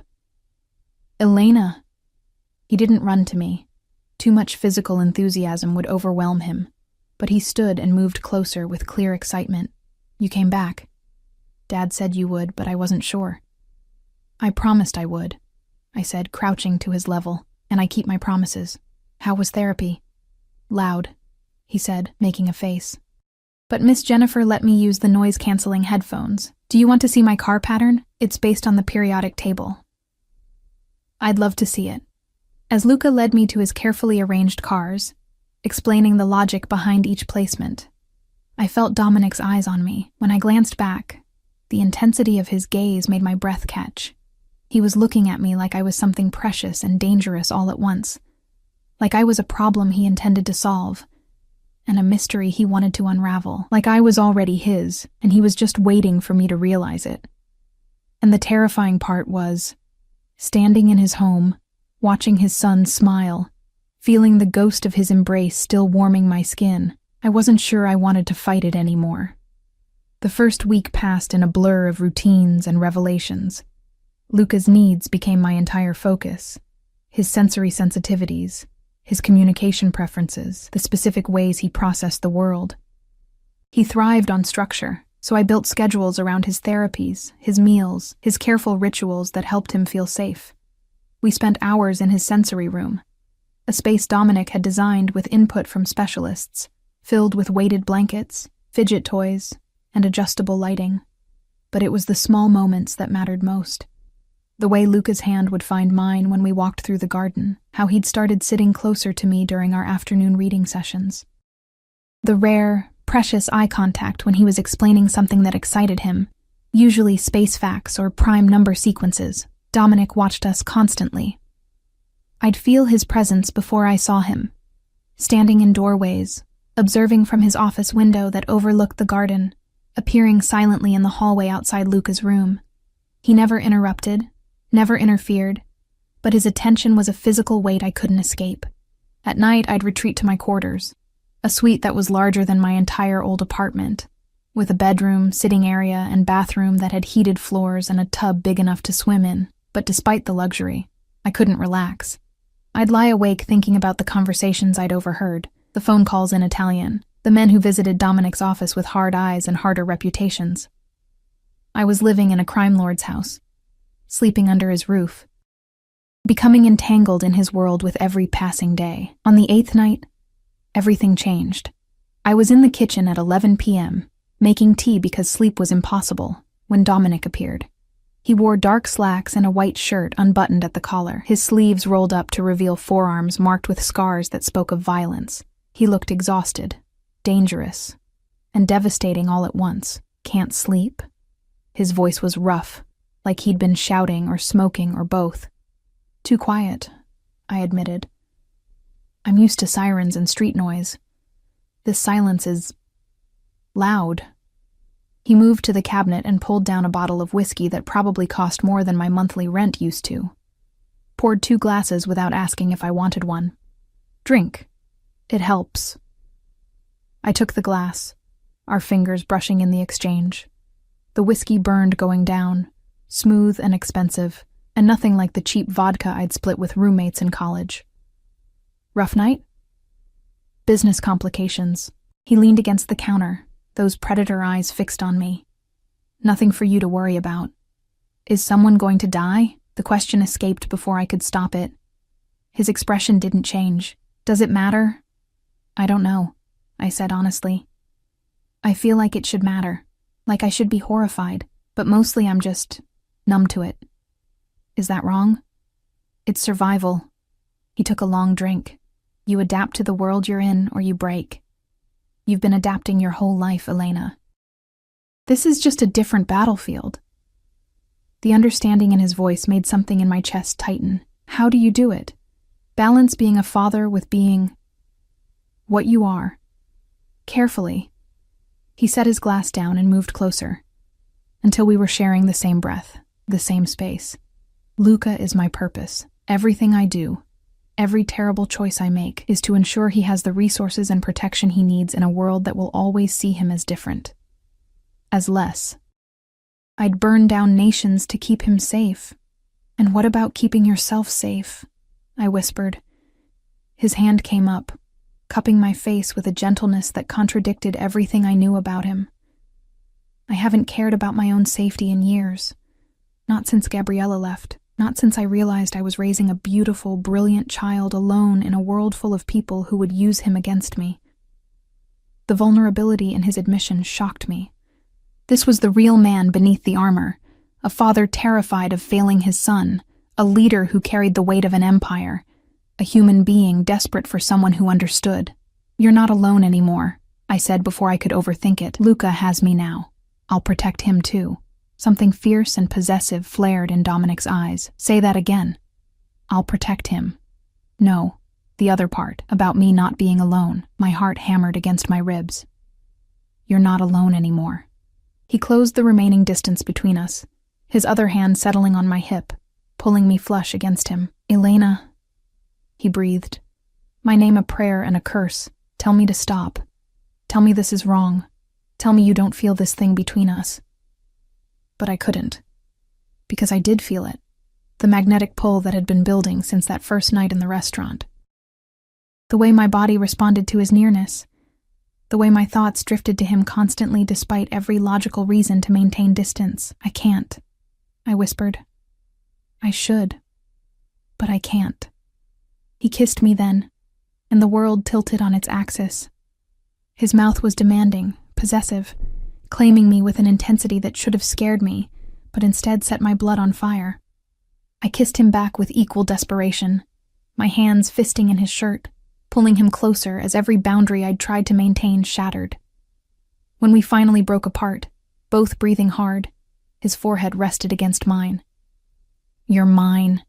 "Elena!" He didn't run to me. Too much physical enthusiasm would overwhelm him, but he stood and moved closer with clear excitement. "You came back. Dad said you would, but I wasn't sure." "I promised I would," I said, crouching to his level, "and I keep my promises." "How was therapy?" "Loud," he said, making a face. "But Miss Jennifer let me use the noise-canceling headphones. Do you want to see my car pattern? It's based on the periodic table." "I'd love to see it." As Luca led me to his carefully arranged cars, explaining the logic behind each placement, I felt Dominic's eyes on me. When I glanced back, the intensity of his gaze made my breath catch. He was looking at me like I was something precious and dangerous all at once, like I was a problem he intended to solve, and a mystery he wanted to unravel, like I was already his, and he was just waiting for me to realize it. And the terrifying part was, standing in his home, watching his son smile, feeling the ghost of his embrace still warming my skin, I wasn't sure I wanted to fight it anymore. The first week passed in a blur of routines and revelations. Luca's needs became my entire focus. His sensory sensitivities, his communication preferences, the specific ways he processed the world. He thrived on structure, so I built schedules around his therapies, his meals, his careful rituals that helped him feel safe. We spent hours in his sensory room, a space Dominic had designed with input from specialists, filled with weighted blankets, fidget toys, and adjustable lighting. But it was the small moments that mattered most. The way Luca's hand would find mine when we walked through the garden, how he'd started sitting closer to me during our afternoon reading sessions. The rare, precious eye contact when he was explaining something that excited him, usually space facts or prime number sequences. Dominic watched us constantly. I'd feel his presence before I saw him, standing in doorways, observing from his office window that overlooked the garden, appearing silently in the hallway outside Luca's room. He never interrupted, never interfered, but his attention was a physical weight I couldn't escape. At night, I'd retreat to my quarters, a suite that was larger than my entire old apartment, with a bedroom, sitting area, and bathroom that had heated floors and a tub big enough to swim in. But despite the luxury, I couldn't relax. I'd lie awake thinking about the conversations I'd overheard, the phone calls in Italian, the men who visited Dominic's office with hard eyes and harder reputations. I was living in a crime lord's house, sleeping under his roof, becoming entangled in his world with every passing day. On the 8th night, everything changed. I was in the kitchen at 11 p.m., making tea because sleep was impossible, when Dominic appeared. He wore dark slacks and a white shirt unbuttoned at the collar, his sleeves rolled up to reveal forearms marked with scars that spoke of violence. He looked exhausted, dangerous, and devastating all at once. "Can't sleep?" His voice was rough, like he'd been shouting or smoking or both. "Too quiet," I admitted. "I'm used to sirens and street noise. This silence is loud." He moved to the cabinet and pulled down a bottle of whiskey that probably cost more than my monthly rent used to. Poured 2 glasses without asking if I wanted one. Drink. It helps. I took the glass, our fingers brushing in the exchange. The whiskey burned going down, smooth and expensive, and nothing like the cheap vodka I'd split with roommates in college. Rough night? Business complications. He leaned against the counter, those predator eyes fixed on me. Nothing for you to worry about. Is someone going to die? The question escaped before I could stop it. His expression didn't change. Does it matter? I don't know, I said honestly. I feel like it should matter, like I should be horrified, but mostly I'm just numb to it. Is that wrong? It's survival. He took a long drink. You adapt to the world you're in or you break. You've been adapting your whole life, Elena. This is just a different battlefield. The understanding in his voice made something in my chest tighten. How do you do it? Balance being a father with being what you are. Carefully. He set his glass down and moved closer, until we were sharing the same breath, the same space. Luca is my purpose. Everything I do, every terrible choice I make, is to ensure he has the resources and protection he needs in a world that will always see him as different. As less. I'd burn down nations to keep him safe. And what about keeping yourself safe? I whispered. His hand came up, cupping my face with a gentleness that contradicted everything I knew about him. I haven't cared about my own safety in years. Not since Gabriella left. Not since I realized I was raising a beautiful, brilliant child alone in a world full of people who would use him against me. The vulnerability in his admission shocked me. This was the real man beneath the armor, a father terrified of failing his son, a leader who carried the weight of an empire, a human being desperate for someone who understood. You're not alone anymore, I said before I could overthink it. Luca has me now. I'll protect him too. Something fierce and possessive flared in Dominic's eyes. Say that again. I'll protect him. No, the other part, about me not being alone. My heart hammered against my ribs. You're not alone anymore. He closed the remaining distance between us, his other hand settling on my hip, pulling me flush against him. Elena, he breathed. My name a prayer and a curse. Tell me to stop. Tell me this is wrong. Tell me you don't feel this thing between us. But I couldn't. Because I did feel it. The magnetic pull that had been building since that first night in the restaurant. The way my body responded to his nearness. The way my thoughts drifted to him constantly despite every logical reason to maintain distance. I can't, I whispered. I should. But I can't. He kissed me then, and the world tilted on its axis. His mouth was demanding, possessive, claiming me with an intensity that should have scared me, but instead set my blood on fire. I kissed him back with equal desperation, my hands fisting in his shirt, pulling him closer as every boundary I'd tried to maintain shattered. When we finally broke apart, both breathing hard, his forehead rested against mine. You're mine,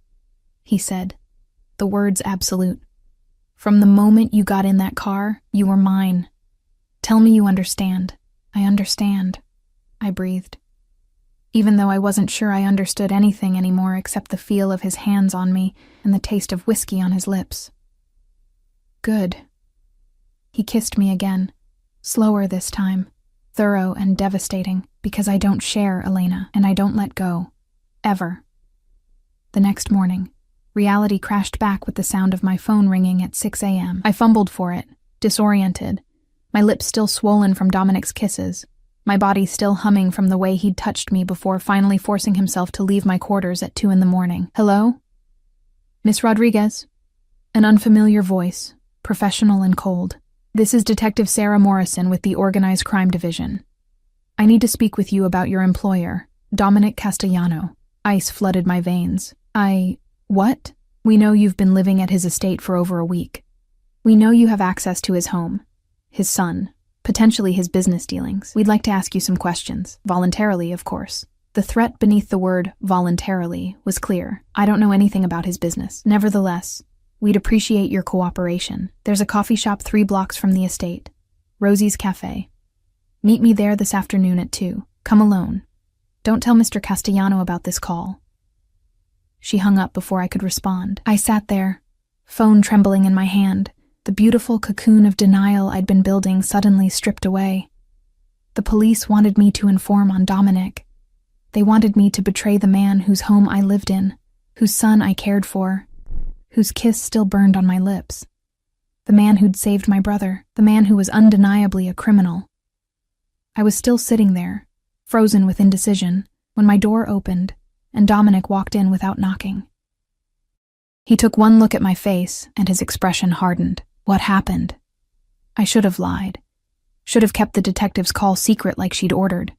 he said, the words absolute. From the moment you got in that car, you were mine. Tell me you understand. I understand, I breathed. Even though I wasn't sure I understood anything anymore except the feel of his hands on me and the taste of whiskey on his lips. Good. He kissed me again, slower this time, thorough and devastating, because I don't share, Elena, and I don't let go. Ever. The next morning, reality crashed back with the sound of my phone ringing at 6 a.m. I fumbled for it, disoriented, my lips still swollen from Dominic's kisses, my body still humming from the way he'd touched me before finally forcing himself to leave my quarters at 2 a.m. Hello? Miss Rodriguez? An unfamiliar voice, professional and cold. This is Detective Sarah Morrison with the Organized Crime Division. I need to speak with you about your employer, Dominic Castellano. Ice flooded my veins. What? We know you've been living at his estate for over a week. We know you have access to his home, his son, potentially his business dealings. We'd like to ask you some questions. Voluntarily, of course. The threat beneath the word voluntarily was clear. I don't know anything about his business. Nevertheless, we'd appreciate your cooperation. There's a coffee shop 3 blocks from the estate. Rosie's Cafe. Meet me there this afternoon at 2. Come alone. Don't tell Mr. Castellano about this call." She hung up before I could respond. I sat there, phone trembling in my hand, the beautiful cocoon of denial I'd been building suddenly stripped away. The police wanted me to inform on Dominic. They wanted me to betray the man whose home I lived in, whose son I cared for, whose kiss still burned on my lips. The man who'd saved my brother, the man who was undeniably a criminal. I was still sitting there, frozen with indecision, when my door opened and Dominic walked in without knocking. He took one look at my face and his expression hardened. What happened? I should have lied. Should have kept the detective's call secret like she'd ordered.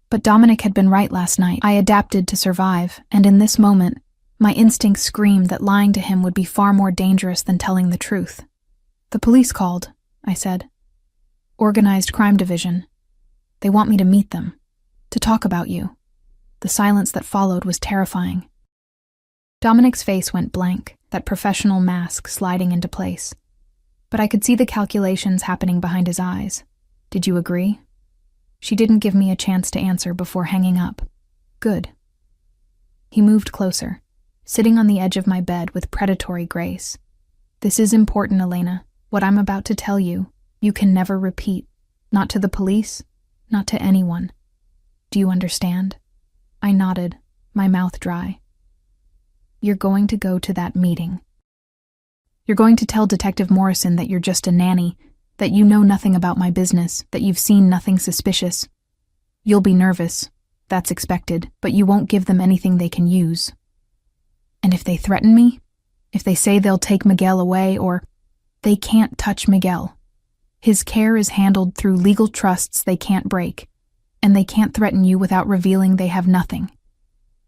But Dominic had been right last night. I adapted to survive, and in this moment, my instincts screamed that lying to him would be far more dangerous than telling the truth. "The police called," I said. "Organized crime division. They want me to meet them, to talk about you." The silence that followed was terrifying. Dominic's face went blank, that professional mask sliding into place. But I could see the calculations happening behind his eyes. "Did you agree?" She didn't give me a chance to answer before hanging up. "Good." He moved closer, sitting on the edge of my bed with predatory grace. "This is important, Elena. What I'm about to tell you, you can never repeat. Not to the police, not to anyone. Do you understand?" I nodded, my mouth dry. "You're going to go to that meeting. You're going to tell Detective Morrison that you're just a nanny, that you know nothing about my business, that you've seen nothing suspicious. You'll be nervous. That's expected, but you won't give them anything they can use. And if they threaten me, if they say they'll take Miguel away or they can't touch Miguel. His care is handled through legal trusts they can't break, and they can't threaten you without revealing they have nothing.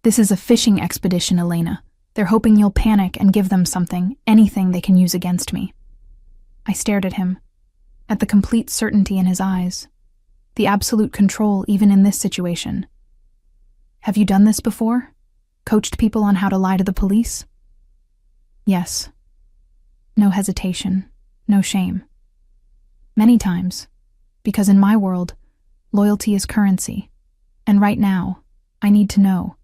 This is a fishing expedition, Elena. They're hoping you'll panic and give them something, anything they can use against me." I stared at him, at the complete certainty in his eyes, the absolute control even in this situation. "Have you done this before? Coached people on how to lie to the police?" "Yes." No hesitation, no shame. "Many times, because in my world, loyalty is currency, and right now, I need to know.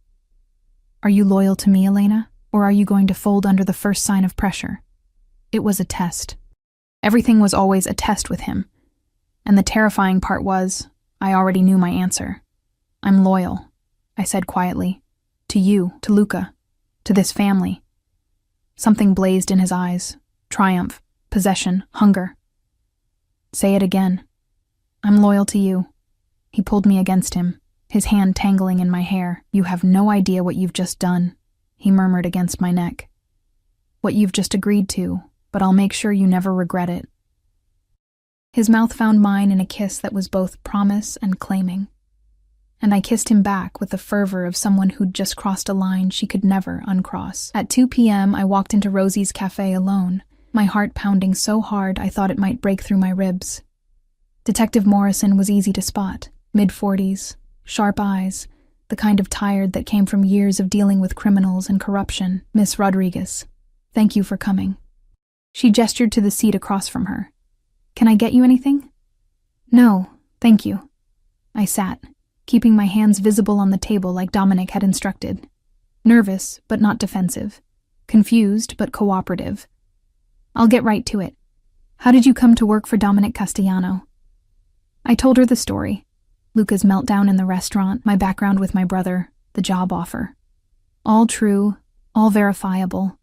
Are you loyal to me, Elena, or are you going to fold under the first sign of pressure?" It was a test. Everything was always a test with him, and the terrifying part was, I already knew my answer. "I'm loyal," I said quietly, "to you, to Luca, to this family." Something blazed in his eyes, triumph, possession, hunger. "Say it again." "I'm loyal to you." He pulled me against him, his hand tangling in my hair. "You have no idea what you've just done," he murmured against my neck. "What you've just agreed to, but I'll make sure you never regret it." His mouth found mine in a kiss that was both promise and claiming. And I kissed him back with the fervor of someone who'd just crossed a line she could never uncross. At 2 p.m., I walked into Rosie's cafe alone, my heart pounding so hard I thought it might break through my ribs. Detective Morrison was easy to spot, mid-40s, sharp eyes, the kind of tired that came from years of dealing with criminals and corruption. "Miss Rodriguez, thank you for coming." She gestured to the seat across from her. "Can I get you anything?" "No, thank you." I sat, keeping my hands visible on the table like Dominic had instructed. Nervous, but not defensive. Confused, but cooperative. "I'll get right to it. How did you come to work for Dominic Castellano?" I told her the story. Luca's meltdown in the restaurant, my background with my brother, the job offer. All true, all verifiable.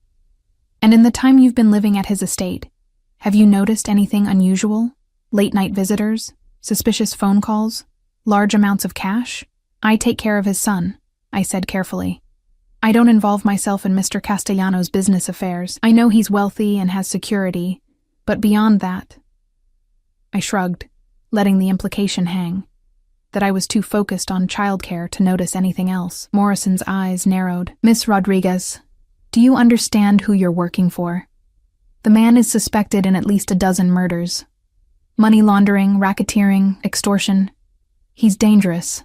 "And in the time you've been living at his estate, have you noticed anything unusual? Late-night visitors? Suspicious phone calls? Large amounts of cash?" "I take care of his son," I said carefully. "I don't involve myself in Mr. Castellano's business affairs. I know he's wealthy and has security, but beyond that..." I shrugged, letting the implication hang, that I was too focused on childcare to notice anything else. Morrison's eyes narrowed. "Miss Rodriguez, do you understand who you're working for? The man is suspected in at least a dozen murders. Money laundering, racketeering, extortion. He's dangerous.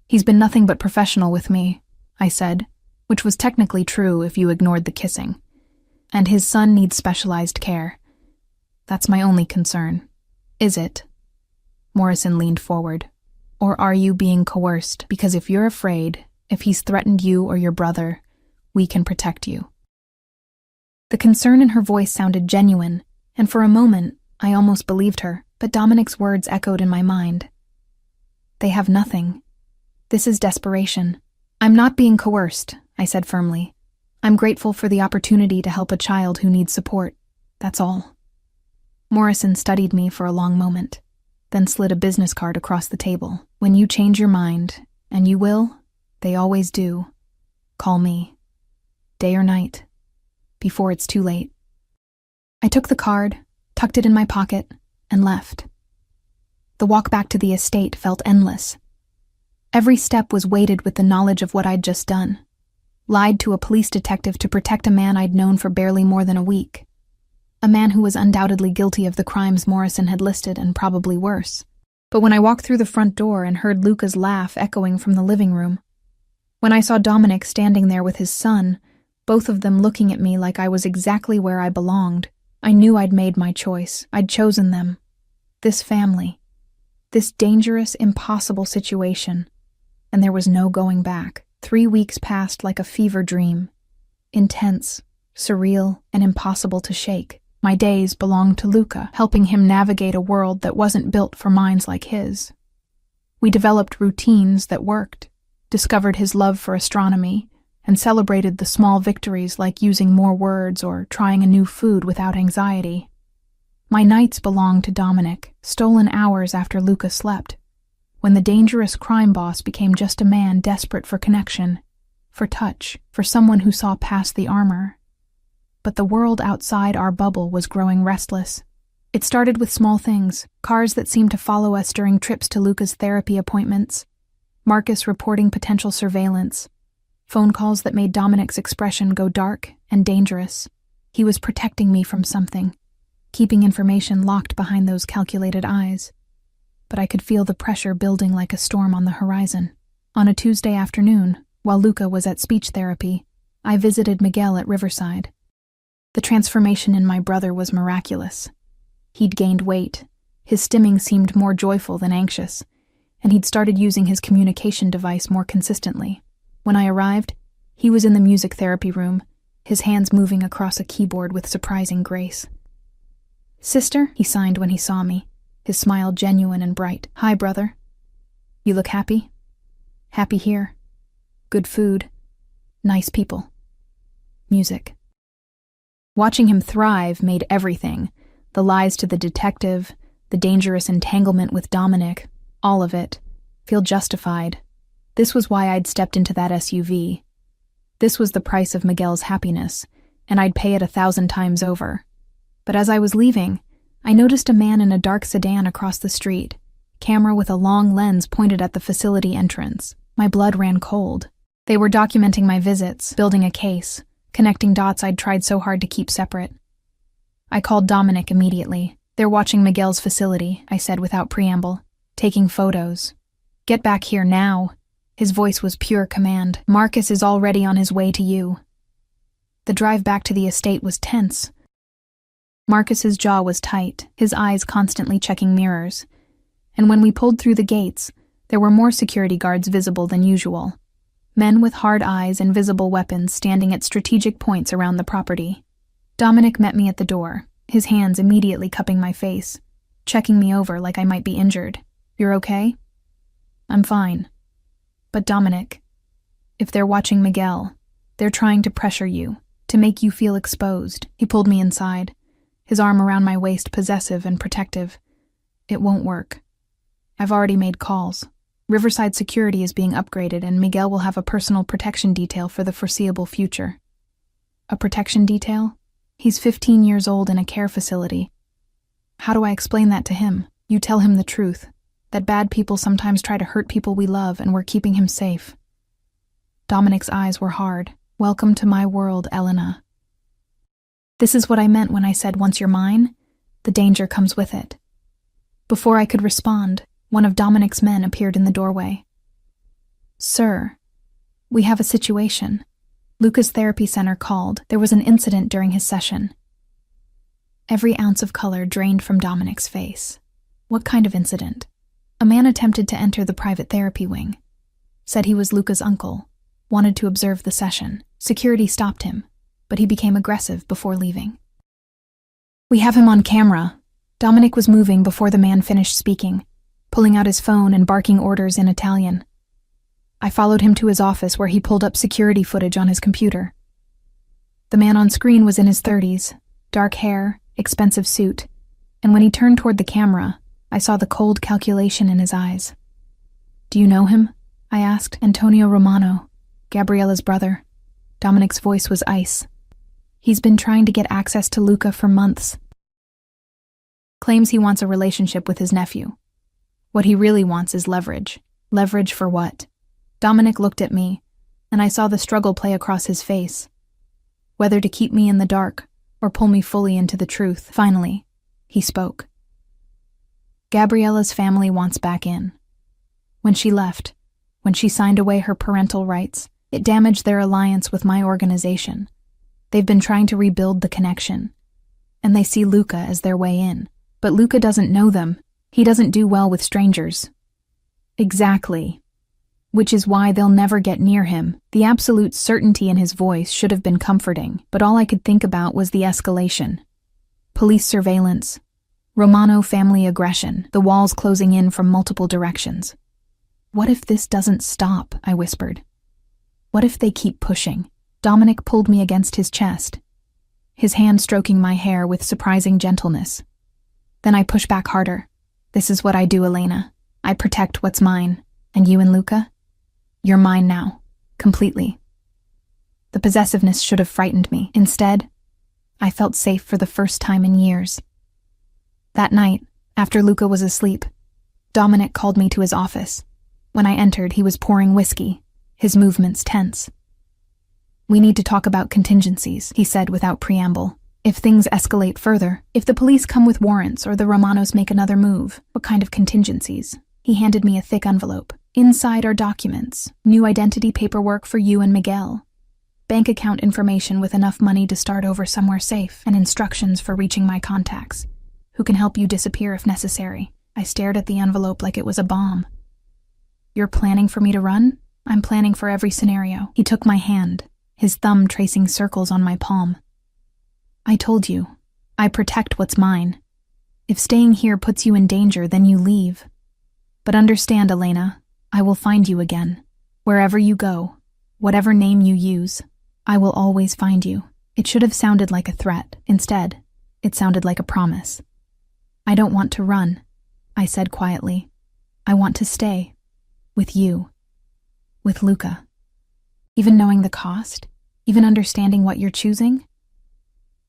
He's been nothing but professional with me," I said, which was technically true if you ignored the kissing. "And his son needs specialized care. That's my only concern." "Is it?" Morrison leaned forward. Or are you being coerced? Because if you're afraid, if he's threatened you or your brother, we can protect you. The concern in her voice sounded genuine, and for a moment, I almost believed her, but Dominic's words echoed in my mind. They have nothing. This is desperation. I'm not being coerced, I said firmly. I'm grateful for the opportunity to help a child who needs support. That's all. Morrison studied me for a long moment, then slid a business card across the table. When you change your mind, and you will, they always do, call me. Day or night. Before it's too late. I took the card, tucked it in my pocket, and left. The walk back to the estate felt endless. Every step was weighted with the knowledge of what I'd just done. Lied to a police detective to protect a man I'd known for barely more than a week. A man who was undoubtedly guilty of the crimes Morrison had listed and probably worse. But when I walked through the front door and heard Luca's laugh echoing from the living room, when I saw Dominic standing there with his son, both of them looking at me like I was exactly where I belonged, I knew I'd made my choice. I'd chosen them. This family. This dangerous, impossible situation. And there was no going back. 3 weeks passed like a fever dream. Intense, surreal, and impossible to shake. My days belonged to Luca, helping him navigate a world that wasn't built for minds like his. We developed routines that worked, discovered his love for astronomy, and celebrated the small victories like using more words or trying a new food without anxiety. My nights belonged to Dominic, stolen hours after Luca slept, when the dangerous crime boss became just a man desperate for connection, for touch, for someone who saw past the armor. But the world outside our bubble was growing restless. It started with small things, cars that seemed to follow us during trips to Luca's therapy appointments, Marcus reporting potential surveillance, phone calls that made Dominic's expression go dark and dangerous. He was protecting me from something, keeping information locked behind those calculated eyes. But I could feel the pressure building like a storm on the horizon. On a Tuesday afternoon, while Luca was at speech therapy, I visited Miguel at Riverside. The transformation in my brother was miraculous. He'd gained weight, his stimming seemed more joyful than anxious, and he'd started using his communication device more consistently. When I arrived, he was in the music therapy room, his hands moving across a keyboard with surprising grace. "Sister," he signed when he saw me, his smile genuine and bright. "Hi, brother. You look happy?" "Happy here. Good food. Nice people. Music." Watching him thrive made everything, the lies to the detective, the dangerous entanglement with Dominic, all of it, feel justified. This was why I'd stepped into that SUV. This was the price of Miguel's happiness, and I'd pay it 1,000 times over. But as I was leaving, I noticed a man in a dark sedan across the street, camera with a long lens pointed at the facility entrance. My blood ran cold. They were documenting my visits, building a case, connecting dots I'd tried so hard to keep separate. I called Dominic immediately. "They're watching Miguel's facility," I said without preamble, "taking photos. Get back here now." His voice was pure command. "Marcus is already on his way to you." The drive back to the estate was tense. Marcus's jaw was tight, his eyes constantly checking mirrors. And when we pulled through the gates, there were more security guards visible than usual. Men with hard eyes and visible weapons standing at strategic points around the property. Dominic met me at the door, his hands immediately cupping my face, checking me over like I might be injured. "You're okay?" "I'm fine." "But Dominic, if they're watching Miguel, they're trying to pressure you, to make you feel exposed." He pulled me inside, his arm around my waist possessive and protective. "It won't work. I've already made calls. Riverside security is being upgraded and Miguel will have a personal protection detail for the foreseeable future." "A protection detail? He's 15 years old in a care facility. How do I explain that to him?" "You tell him the truth. That bad people sometimes try to hurt people we love and we're keeping him safe." Dominic's eyes were hard. "Welcome to my world, Elena." This is what I meant when I said once you're mine, the danger comes with it. Before I could respond, one of Dominic's men appeared in the doorway. "Sir, we have a situation. Luca's therapy center called. There was an incident during his session." Every ounce of color drained from Dominic's face. "What kind of incident?" A man attempted to enter the private therapy wing. Said he was Luca's uncle. Wanted to observe the session. Security stopped him, but he became aggressive before leaving. "We have him on camera." Dominic was moving before the man finished speaking, pulling out his phone and barking orders in Italian. I followed him to his office where he pulled up security footage on his computer. The man on screen was in his 30s, dark hair, expensive suit, and when he turned toward the camera, I saw the cold calculation in his eyes. "Do you know him?" I asked. "Antonio Romano, Gabriella's brother." Dominic's voice was ice. "He's been trying to get access to Luca for months. Claims he wants a relationship with his nephew. What he really wants is leverage. Leverage for what?" Dominic looked at me, and I saw the struggle play across his face. Whether to keep me in the dark or pull me fully into the truth. Finally, he spoke. "Gabriella's family wants back in. When she left, when she signed away her parental rights, it damaged their alliance with my organization. They've been trying to rebuild the connection, and they see Luca as their way in. But Luca doesn't know them. He doesn't do well with strangers." "Exactly. Which is why they'll never get near him." The absolute certainty in his voice should have been comforting, but all I could think about was the escalation. Police surveillance, Romano family aggression, the walls closing in from multiple directions. "What if this doesn't stop?" I whispered. "What if they keep pushing?" Dominic pulled me against his chest, his hand stroking my hair with surprising gentleness. Then I pushed back harder. "This is what I do, Elena. I protect what's mine. And you and Luca? You're mine now. Completely." The possessiveness should have frightened me. Instead, I felt safe for the first time in years. That night, after Luca was asleep, Dominic called me to his office. When I entered, he was pouring whiskey, his movements tense. "We need to talk about contingencies," he said without preamble. "If things escalate further, if the police come with warrants or the Romanos make another move, what kind of contingencies?" He handed me a thick envelope. "Inside are documents, new identity paperwork for you and Miguel, bank account information with enough money to start over somewhere safe, and instructions for reaching my contacts, who can help you disappear if necessary." I stared at the envelope like it was a bomb. "You're planning for me to run?" "I'm planning for every scenario." He took my hand, his thumb tracing circles on my palm. "I told you, I protect what's mine. If staying here puts you in danger, then you leave. But understand, Elena, I will find you again. Wherever you go, whatever name you use, I will always find you." It should have sounded like a threat. Instead, it sounded like a promise. "I don't want to run," I said quietly. "I want to stay. With you. With Luca. Even knowing the cost? Even understanding what you're choosing?"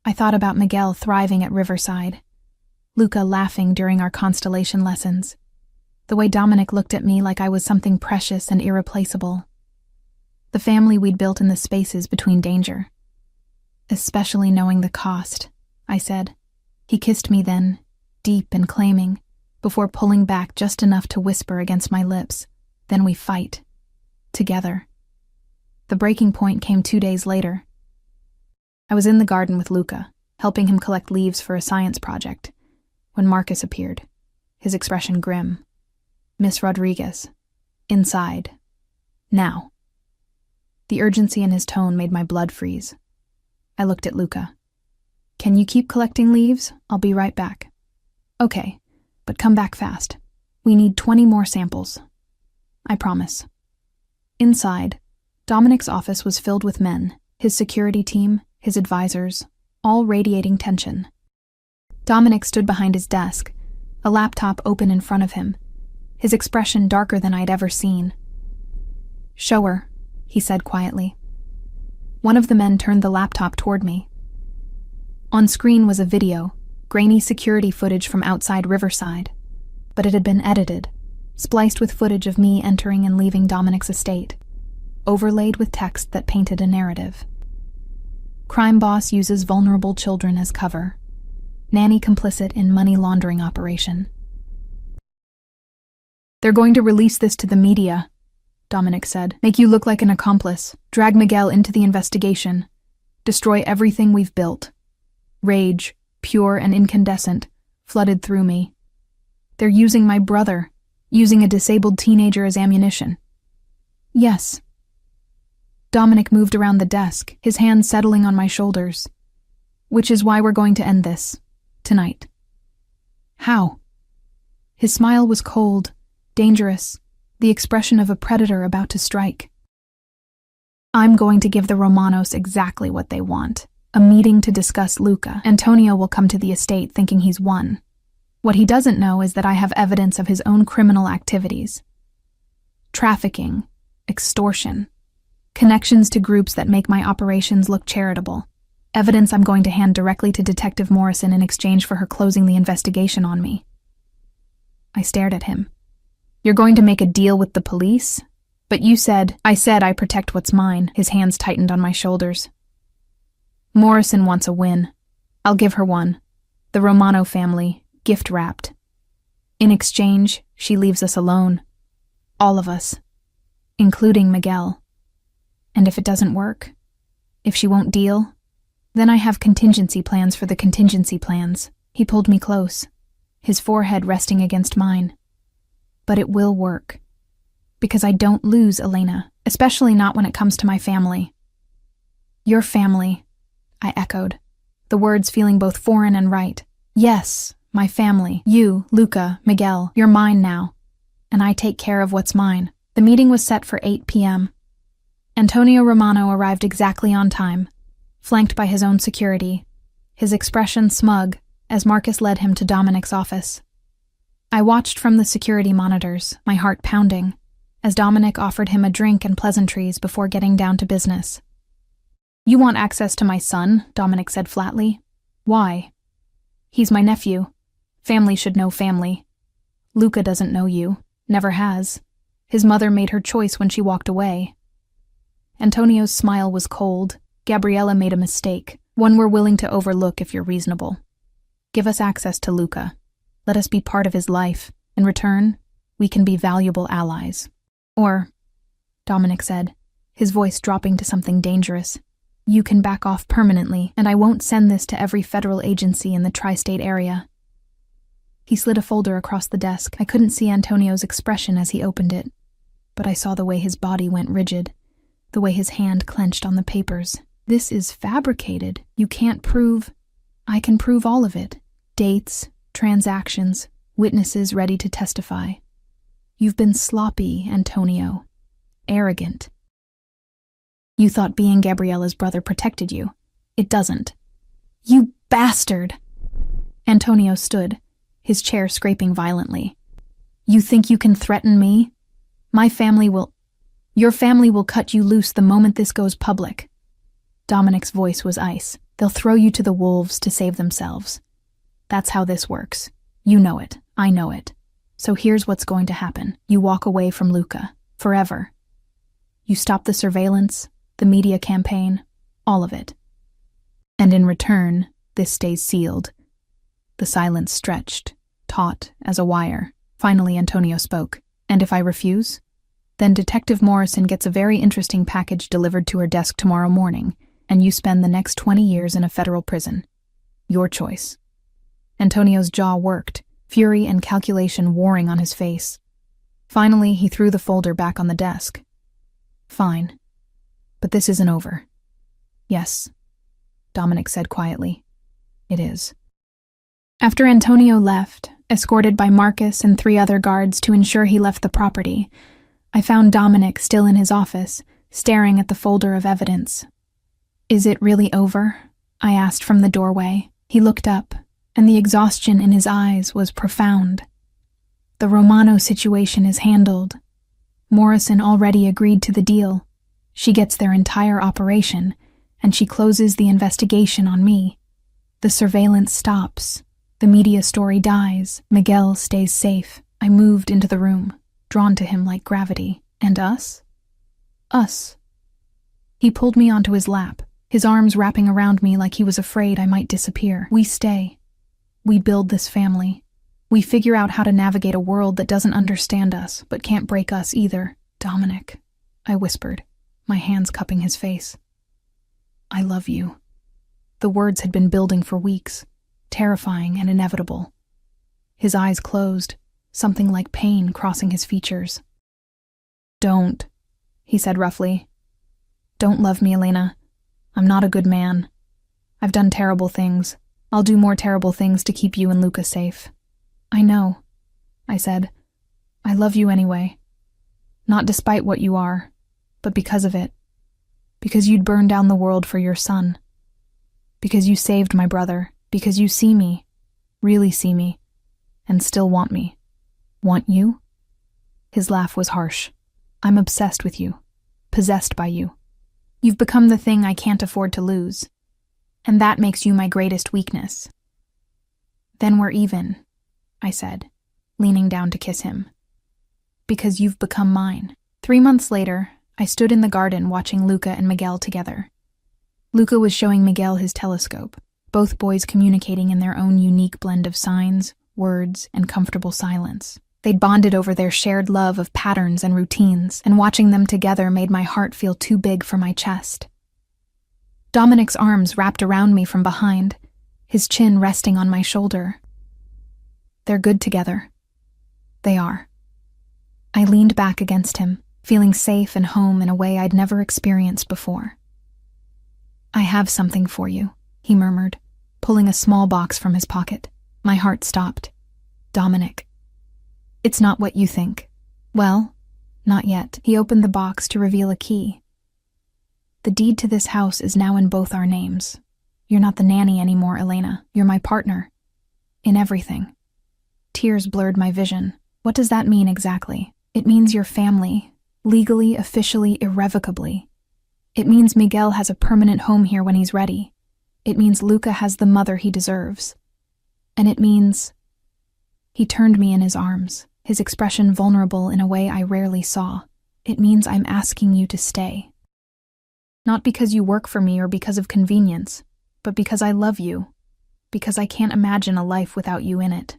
I thought about Miguel thriving at Riverside, Luca laughing during our constellation lessons, the way Dominic looked at me like I was something precious and irreplaceable, the family we'd built in the spaces between danger. "Especially knowing the cost," I said. He kissed me then, deep and claiming, before pulling back just enough to whisper against my lips, "Then we fight. Together." The breaking point came 2 days later. I was in the garden with Luca, helping him collect leaves for a science project, when Marcus appeared, his expression grim. "Miss Rodriguez. Inside. Now." The urgency in his tone made my blood freeze. I looked at Luca. "Can you keep collecting leaves? I'll be right back." "Okay, but come back fast. We need 20 more samples." "I promise." Inside, Dominic's office was filled with men, his security team, his advisors, all radiating tension. Dominic stood behind his desk, a laptop open in front of him, his expression darker than I'd ever seen. "Show her," he said quietly. One of the men turned the laptop toward me. On screen was a video, grainy security footage from outside Riverside, but it had been edited, spliced with footage of me entering and leaving Dominic's estate, overlaid with text that painted a narrative. Crime boss uses vulnerable children as cover. Nanny complicit in money laundering operation. "They're going to release this to the media," Dominic said. "Make you look like an accomplice, drag Miguel into the investigation, destroy everything we've built." Rage, pure and incandescent, flooded through me. "They're using my brother. using a disabled teenager as ammunition. Yes. Dominic moved around the desk, his hand settling on my shoulders. Which is why we're going to end this. Tonight. How? His smile was cold, dangerous, the expression of a predator about to strike. I'm going to give the Romanos exactly what they want. A meeting to discuss Luca. Antonio will come to the estate thinking he's won. What he doesn't know is that I have evidence of his own criminal activities. Trafficking, extortion, connections to groups that make my operations look charitable. Evidence I'm going to hand directly to Detective Morrison in exchange for her closing the investigation on me. I stared at him. You're going to make a deal with the police? But you said, I protect what's mine. His hands tightened on my shoulders. Morrison wants a win. I'll give her one. The Romano family, gift-wrapped. In exchange, she leaves us alone. All of us. Including Miguel. And if it doesn't work, if she won't deal, then I have contingency plans for the contingency plans. He pulled me close, his forehead resting against mine. But it will work. Because I don't lose Elena, especially not when it comes to my family. Your family, I echoed, the words feeling both foreign and right. Yes, my family. You, Luca, Miguel, you're mine now. And I take care of what's mine. The meeting was set for 8 p.m. Antonio Romano arrived exactly on time, flanked by his own security, his expression smug as Marcus led him to Dominic's office. I watched from the security monitors, my heart pounding, as Dominic offered him a drink and pleasantries before getting down to business. You want access to my son, Dominic said flatly. Why? He's my nephew. Family should know family. Luca doesn't know you, never has. His mother made her choice when she walked away. Antonio's smile was cold. Gabriella made a mistake, one we're willing to overlook if you're reasonable. Give us access to Luca. Let us be part of his life. In return, we can be valuable allies. Or, Dominic said, his voice dropping to something dangerous, you can back off permanently, and I won't send this to every federal agency in the tri-state area. He slid a folder across the desk. I couldn't see Antonio's expression as he opened it, but I saw the way his body went rigid, the way his hand clenched on the papers. This is fabricated. You can't prove. I can prove all of it. Dates, transactions, witnesses ready to testify. You've been sloppy, Antonio. Arrogant. You thought being Gabriella's brother protected you. It doesn't. You bastard! Antonio stood, his chair scraping violently. You think you can threaten me? Your family will cut you loose the moment this goes public. Dominic's voice was ice. They'll throw you to the wolves to save themselves. That's how this works. You know it. I know it. So here's what's going to happen. You walk away from Luca. Forever. You stop the surveillance, the media campaign, all of it. And in return, this stays sealed. The silence stretched, taut as a wire. Finally, Antonio spoke. And if I refuse? Then Detective Morrison gets a very interesting package delivered to her desk tomorrow morning, and you spend the next 20 years in a federal prison. Your choice. Antonio's jaw worked, fury and calculation warring on his face. Finally, he threw the folder back on the desk. Fine. But this isn't over. Yes, Dominic said quietly. It is. After Antonio left, escorted by Marcus and 3 other guards to ensure he left the property, I found Dominic still in his office, staring at the folder of evidence. Is it really over? I asked from the doorway. He looked up, and the exhaustion in his eyes was profound. The Romano situation is handled. Morrison already agreed to the deal. She gets their entire operation, and she closes the investigation on me. The surveillance stops. The media story dies. Miguel stays safe. I moved into the room, drawn to him like gravity. And us? Us. He pulled me onto his lap, his arms wrapping around me like he was afraid I might disappear. We stay. We build this family. We figure out how to navigate a world that doesn't understand us, but can't break us either. Dominic, I whispered, my hands cupping his face. I love you. The words had been building for weeks, terrifying and inevitable. His eyes closed, something like pain crossing his features. "Don't," he said roughly. "Don't love me, Elena. I'm not a good man. I've done terrible things. I'll do more terrible things to keep you and Luca safe." "I know," I said. "I love you anyway. Not despite what you are, but because of it. Because you'd burn down the world for your son. Because you saved my brother. Because you see me, really see me, and still want me." "Want you?" His laugh was harsh. "I'm obsessed with you, possessed by you. You've become the thing I can't afford to lose, and that makes you my greatest weakness." "Then we're even," I said, leaning down to kiss him. "Because you've become mine." 3 months later, I stood in the garden watching Luca and Miguel together. Luca was showing Miguel his telescope, both boys communicating in their own unique blend of signs, words, and comfortable silence. They'd bonded over their shared love of patterns and routines, and watching them together made my heart feel too big for my chest. Dominic's arms wrapped around me from behind, his chin resting on my shoulder. "They're good together." "They are." I leaned back against him, feeling safe and home in a way I'd never experienced before. "I have something for you," he murmured, pulling a small box from his pocket. My heart stopped. "Dominic." "It's not what you think." "Well, not yet." He opened the box to reveal a key. "The deed to this house is now in both our names. You're not the nanny anymore, Elena. You're my partner. In everything." Tears blurred my vision. "What does that mean exactly?" "It means your family, legally, officially, irrevocably. It means Miguel has a permanent home here when he's ready. It means Luca has the mother he deserves. And it means..." He turned me in his arms, his expression vulnerable in a way I rarely saw. "It means I'm asking you to stay. Not because you work for me or because of convenience, but because I love you, because I can't imagine a life without you in it."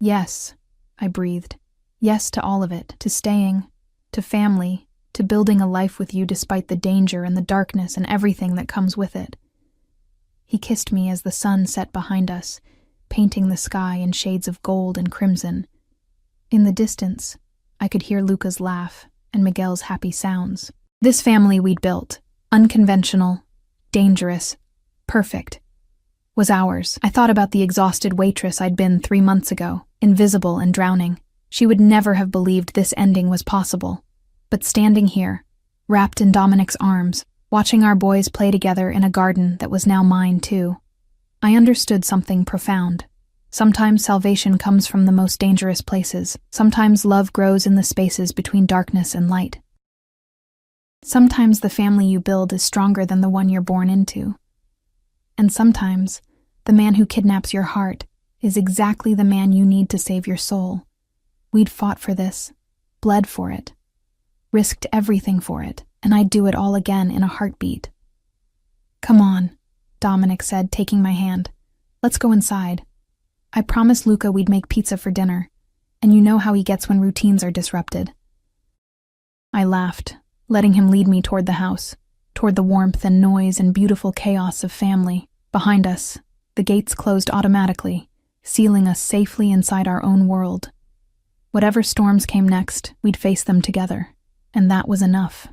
"Yes," I breathed. "Yes to all of it, to staying, to family, to building a life with you despite the danger and the darkness and everything that comes with it." He kissed me as the sun set behind us, painting the sky in shades of gold and crimson. In the distance, I could hear Luca's laugh and Miguel's happy sounds. This family we'd built, unconventional, dangerous, perfect, was ours. I thought about the exhausted waitress I'd been 3 months ago, invisible and drowning. She would never have believed this ending was possible. But standing here, wrapped in Dominic's arms, watching our boys play together in a garden that was now mine too, I understood something profound. Sometimes salvation comes from the most dangerous places. Sometimes love grows in the spaces between darkness and light. Sometimes the family you build is stronger than the one you're born into. And sometimes, the man who kidnaps your heart is exactly the man you need to save your soul. We'd fought for this, bled for it, risked everything for it, and I'd do it all again in a heartbeat. "Come on," Dominic said, taking my hand. "Let's go inside. I promised Luca we'd make pizza for dinner, and you know how he gets when routines are disrupted." I laughed, letting him lead me toward the house, toward the warmth and noise and beautiful chaos of family. Behind us, the gates closed automatically, sealing us safely inside our own world. Whatever storms came next, we'd face them together, and that was enough.